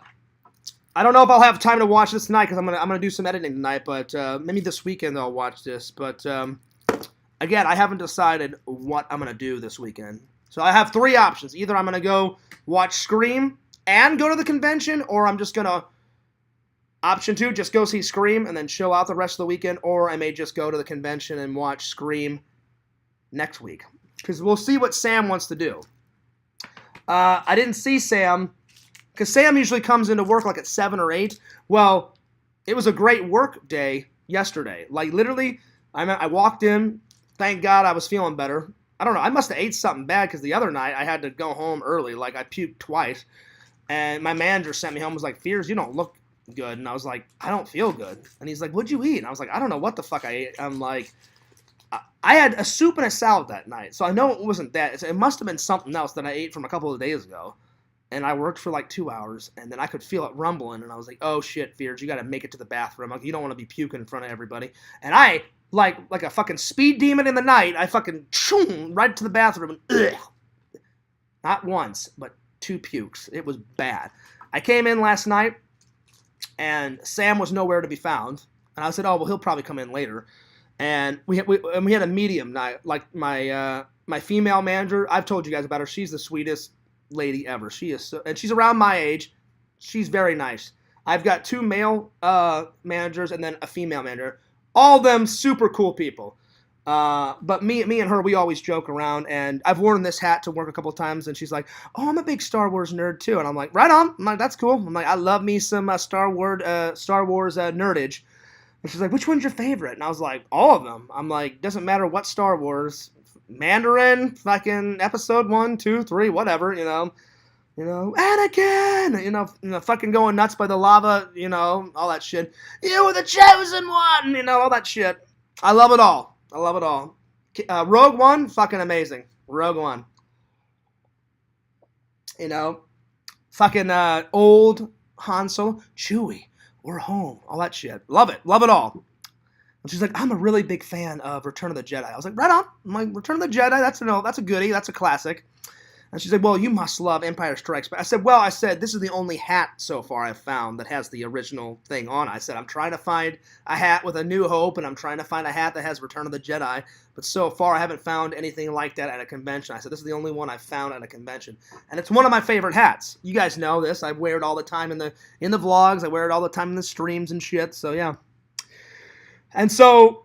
I don't know if I'll have time to watch this tonight because I'm gonna do some editing tonight. But maybe this weekend I'll watch this. But again, I haven't decided what I'm gonna do this weekend. So I have three options. Either I'm gonna go watch Scream and go to the convention, or I'm just gonna option 2, just go see Scream and then chill out the rest of the weekend, or I may just go to the convention and watch Scream next week. Because we'll see what Sam wants to do. I didn't see Sam, because Sam usually comes into work like at 7 or 8. Well, it was a great work day yesterday. Like, literally, I walked in, thank God I was feeling better. I don't know, I must have ate something bad, because the other night I had to go home early. Like, I puked twice. And my manager sent me home, was like, Fears, you don't look good. And I was like, I don't feel good. And he's like, what'd you eat? And I was like, I don't know what the fuck I ate. I'm like, I had a soup and a salad that night, so I know it wasn't that. It must have been something else that I ate from a couple of days ago. And I worked for like 2 hours, and then I could feel it rumbling, and I was like, oh shit, Fears, you gotta make it to the bathroom. Like, you don't want to be puking in front of everybody. And I, like a fucking speed demon in the night, I fucking choom right to the bathroom, and ugh. Not once, but 2 pukes. It was bad. I came in last night, and Sam was nowhere to be found. And I said, oh, well, he'll probably come in later. And we had a medium night. Like, my female manager, I've told you guys about her. She's the sweetest lady ever. She is so, and she's around my age. She's very nice. I've got 2 male managers and then a female manager. All of them super cool people. But me and her, we always joke around, and I've worn this hat to work a couple times, and she's like, "Oh, I'm a big Star Wars nerd too," and I'm like, "Right on." I'm like, "That's cool." I'm like, "I love me some Star Wars nerdage," and she's like, "Which one's your favorite?" And I was like, "All of them." I'm like, "Doesn't matter what Star Wars, Mandarin, fucking Episode 1, 2, 3, whatever, you know, Anakin, fucking going nuts by the lava, all that shit. You were the chosen one, all that shit. I love it all. I love it all. Rogue One, fucking amazing. Rogue One. Fucking old Han Solo, Chewie, we're home. All that shit. Love it. Love it all. And she's like, I'm a really big fan of Return of the Jedi. I was like, right on. I'm like, Return of the Jedi, that's a goodie. That's a classic. And she's like, well, you must love Empire Strikes Back. I said, this is the only hat so far I've found that has the original thing on. I said, I'm trying to find a hat with A New Hope, and I'm trying to find a hat that has Return of the Jedi. But so far, I haven't found anything like that at a convention. I said, this is the only one I've found at a convention. And it's one of my favorite hats. You guys know this. I wear it all the time in the vlogs. I wear it all the time in the streams and shit. So, yeah. And so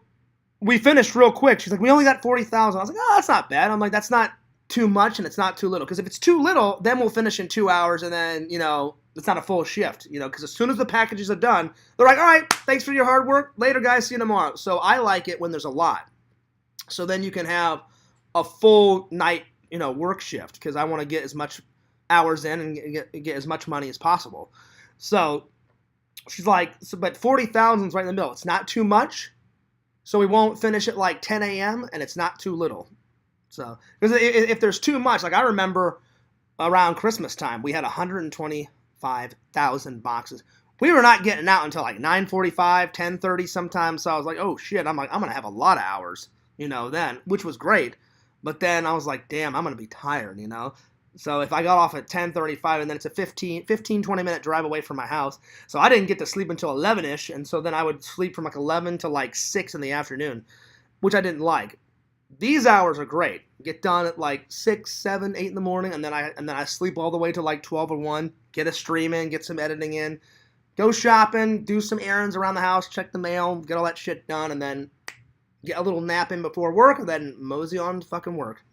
we finished real quick. She's like, we only got 40,000. I was like, oh, that's not bad. I'm like, that's not too much and it's not too little, because if it's too little, then we'll finish in 2 hours, and then it's not a full shift, because as soon as the packages are done, they're like, all right, thanks for your hard work, later guys, see you tomorrow. So I like it when there's a lot, so then you can have a full night work shift, because I want to get as much hours in and get as much money as possible. So she's like, but 40,000 is right in the middle. It's not too much, so we won't finish at like 10 a.m. and it's not too little. So, because if there's too much, like I remember around Christmas time, we had 125,000 boxes. We were not getting out until like 9:45, 10:30 sometimes. So I was like, oh shit, I'm going to have a lot of hours, then, which was great. But then I was like, damn, I'm going to be tired, So if I got off at 10:35 and then it's a 20 minute drive away from my house. So I didn't get to sleep until 11ish. And so then I would sleep from like 11 to like 6 in the afternoon, which I didn't like. These hours are great. Get done at like 6, 7, 8 in the morning, and then I sleep all the way to like 12 or 1. Get a stream in, get some editing in, go shopping, do some errands around the house, check the mail, get all that shit done, and then get a little nap in before work, and then mosey on to fucking work.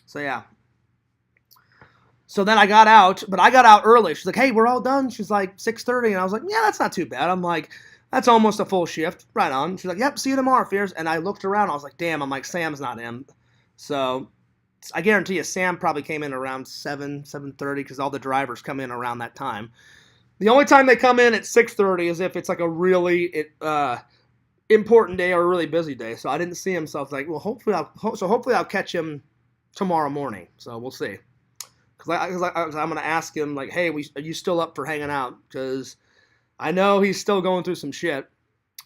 So yeah. So then I got out, but I got out early. She's like, hey, we're all done. She's like 6:30, and I was like, yeah, that's not too bad. I'm like, that's almost a full shift. Right on. She's like, yep, see you tomorrow, Fierce. And I looked around. I was like, damn. I'm like, Sam's not in. So I guarantee you Sam probably came in around 7:30, because all the drivers come in around that time. The only time they come in at 6:30 is if it's like a really important day or a really busy day. So I didn't see him. So I was like, well, hopefully I'll catch him tomorrow morning. So we'll see. Because I'm going to ask him, like, hey, are you still up for hanging out? Because I know he's still going through some shit,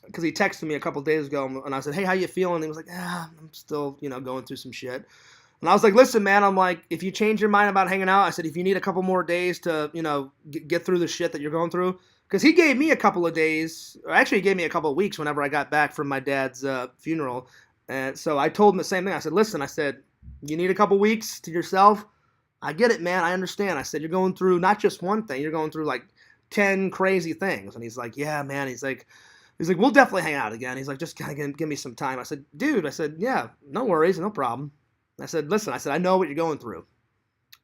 because he texted me a couple days ago, and I said, hey, how you feeling? And he was like, I'm still, going through some shit. And I was like, listen, man, I'm like, if you change your mind about hanging out, I said, if you need a couple more days to, get through the shit that you're going through, because he gave me a couple of days, or actually he gave me a couple of weeks whenever I got back from my dad's funeral. And so I told him the same thing. I said, listen, you need a couple weeks to yourself? I get it, man. I understand. I said, you're going through not just one thing, you're going through like 10 crazy things. And he's like, yeah, man. He's like, we'll definitely hang out again. He's like, just kind of give me some time. I said, dude, yeah, no worries, no problem. I said, listen, I know what you're going through.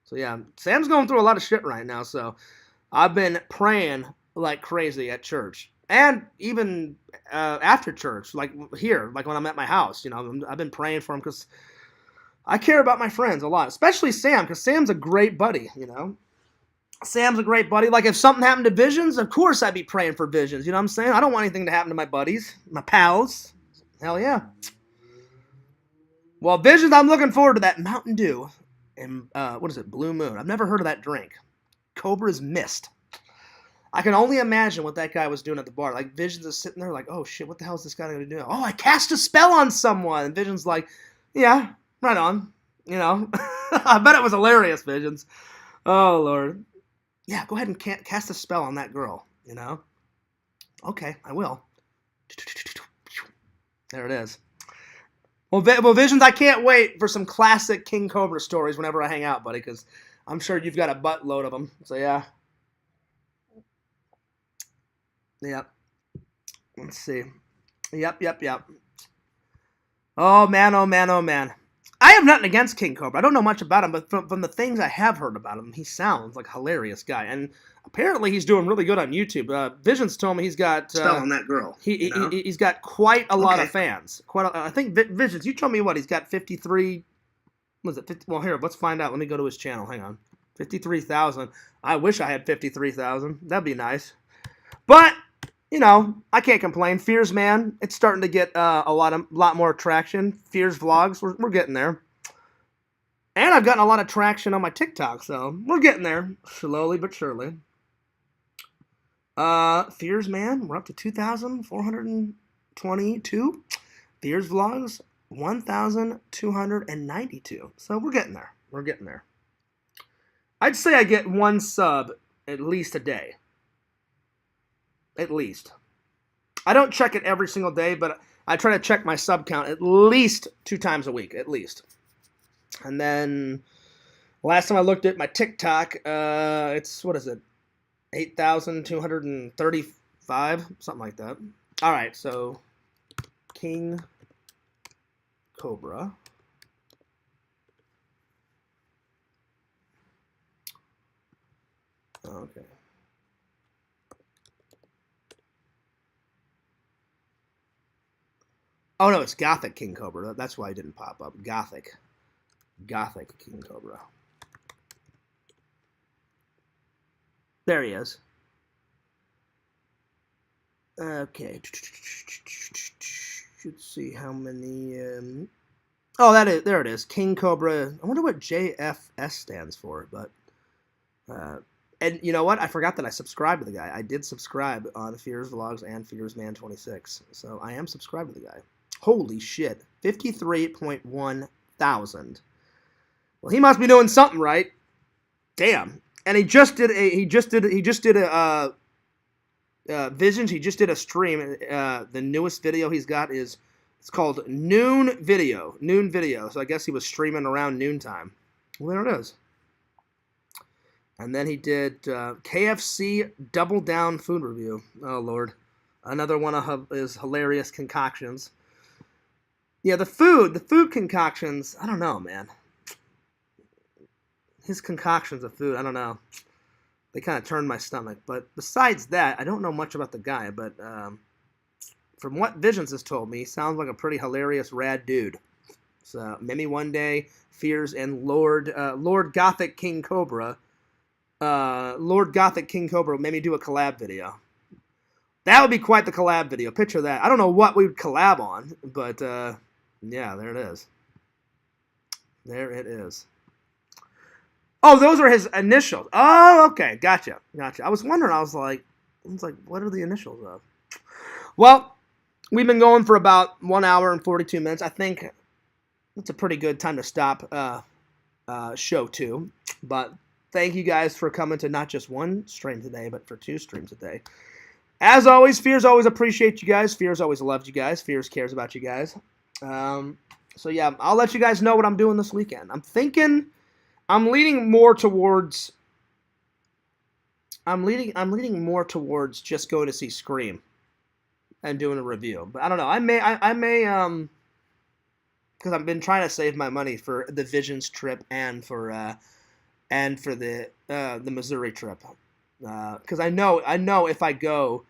So yeah, Sam's going through a lot of shit right now. So I've been praying like crazy at church, and even after church, like here, like when I'm at my house, I've been praying for him, because I care about my friends a lot, especially Sam, because Sam's a great buddy, Sam's a great buddy. Like, if something happened to Visions, of course I'd be praying for Visions. You know what I'm saying? I don't want anything to happen to my buddies, my pals. Hell yeah. Well, Visions, I'm looking forward to that Mountain Dew and, what is it, Blue Moon. I've never heard of that drink. Cobra's Mist. I can only imagine what that guy was doing at the bar. Like, Visions is sitting there like, oh, shit, what the hell is this guy going to do? Oh, I cast a spell on someone. And Visions like, yeah, right on. I bet it was hilarious, Visions. Oh, Lord. Yeah, go ahead and cast a spell on that girl, Okay, I will. There it is. Well, Visions, I can't wait for some classic King Cobra stories whenever I hang out, buddy, because I'm sure you've got a buttload of them. So, yeah. Yep. Let's see. Yep. Oh, man. I have nothing against King Cobra. I don't know much about him, but from the things I have heard about him, he sounds like a hilarious guy. And apparently he's doing really good on YouTube. Visions told me he's got... Spell on that girl. He's got quite a lot of fans. I think Visions, you told me what? He's got 53... Was it 50? Well, here, let's find out. Let me go to his channel. Hang on. 53,000. I wish I had 53,000. That'd be nice. But... You know, I can't complain. Fears, man, it's starting to get a lot more traction. Fears vlogs, we're getting there. And I've gotten a lot of traction on my TikTok, so we're getting there slowly but surely. Fears, man, we're up to 2,422. Fears vlogs, 1,292. So we're getting there. I'd say I get one sub at least a day. At least. I don't check it every single day, but I try to check my sub count at least 2 times a week, at least. And then, last time I looked at my TikTok, it's, 8,235, something like that. All right, so, King Cobra. Okay. Oh, no, it's Gothic King Cobra. That's why it didn't pop up. Gothic King Cobra. There he is. Okay. Let's see how many... Oh, there it is. King Cobra. I wonder what JFS stands for, but... And you know what? I forgot that I subscribed to the guy. I did subscribe on Fears Vlogs and Fears Man 26. So I am subscribed to the guy. Holy shit. 53.1 thousand. Well, he must be doing something right. Damn. And he just did a Visions. He just did a stream. The newest video he's got it's called Noon Video. So I guess he was streaming around noontime. Well, there it is. And then he did KFC Double Down food review. Oh, Lord. Another one of his hilarious concoctions. Yeah, the food concoctions, I don't know, man. His concoctions of food, I don't know. They kind of turned my stomach. But besides that, I don't know much about the guy. But from what Visions has told me, he sounds like a pretty hilarious, rad dude. So maybe one day, Fears and Lord Gothic King Cobra... Lord Gothic King Cobra maybe do a collab video. That would be quite the collab video. Picture that. I don't know what we would collab on, but yeah, there it is. There it is. Oh, those are his initials. Oh, okay, gotcha. I was wondering. I was like, what are the initials of? Well, we've been going for about 1 hour and 42 minutes. I think that's a pretty good time to stop show 2. But thank you guys for coming to not just one stream today, but for 2 streams a day. As always, Fears always appreciate you guys. Fears always loved you guys. Fears cares about you guys. So yeah, I'll let you guys know what I'm doing this weekend. I'm leaning more towards just going to see Scream and doing a review. But I don't know. I may because I've been trying to save my money for the Visions trip and for the Missouri trip. Because I know if I go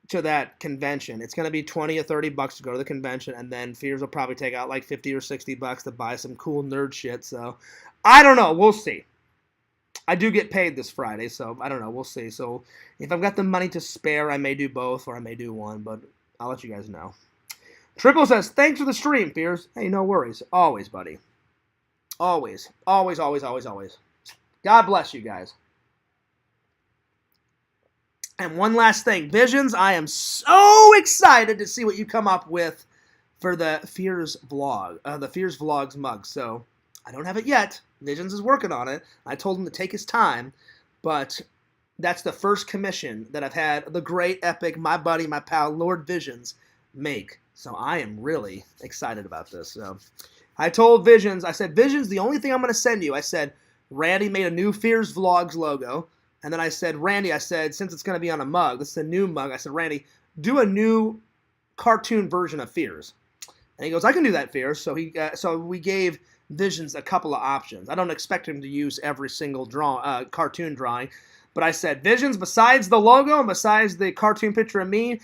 to that convention, it's going to be $20 or $30 to go to the convention, and then Fears will probably take out like $50 or $60 to buy some cool nerd shit. So I don't know. We'll see. I do get paid this Friday, so I don't know. We'll see. So if I've got the money to spare, I may do both or I may do one, but I'll let you guys know. Triple says, thanks for the stream, Fears. Hey, no worries. Always, buddy. Always. Always, always, always, always. God bless you guys. And one last thing. Visions, I am so excited to see what you come up with for the Fears vlog, the Fears Vlogs mug. So I don't have it yet. Visions is working on it. I told him to take his time, but that's the first commission that I've had the great, epic, my buddy, my pal, Lord Visions make So I am really excited about this. So I told Visions, I said, Visions, the only thing I'm going to send you, I said, Randy made a new Fears Vlogs logo. And then I said, Randy, I said, since it's going to be on a mug, this is a new mug. I said, Randy, do a new cartoon version of Fears. And he goes, I can do that, Fears. So so we gave Visions a couple of options. I don't expect him to use every single cartoon drawing. But I said, Visions, besides the logo and besides the cartoon picture of me,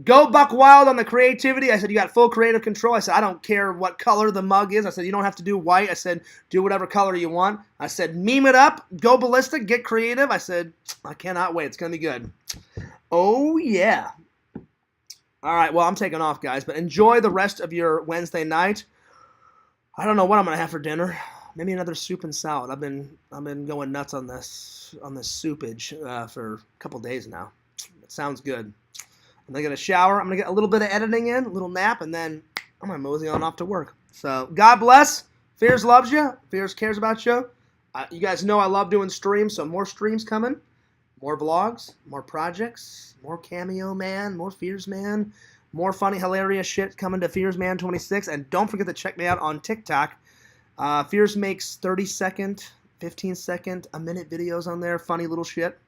go buck wild on the creativity. I said, you got full creative control. I said, I don't care what color the mug is. I said, you don't have to do white. I said, do whatever color you want. I said, meme it up, go ballistic, get creative. I said, I cannot wait. It's going to be good. Oh, yeah. All right, well, I'm taking off, guys, but enjoy the rest of your Wednesday night. I don't know what I'm going to have for dinner. Maybe another soup and salad. I've been going nuts on this soupage for a couple days now. It sounds good. I'm going to get a shower. I'm going to get a little bit of editing in, a little nap, and then I'm going to mosey on off to work. So, God bless. Fears loves you. Fears cares about you. You guys know I love doing streams, so more streams coming. More vlogs, more projects, more Cameo Man, more Fears Man, more funny, hilarious shit coming to Fears Man 26. And don't forget to check me out on TikTok. Fears makes 30-second, 15-second, a minute videos on there. Funny little shit.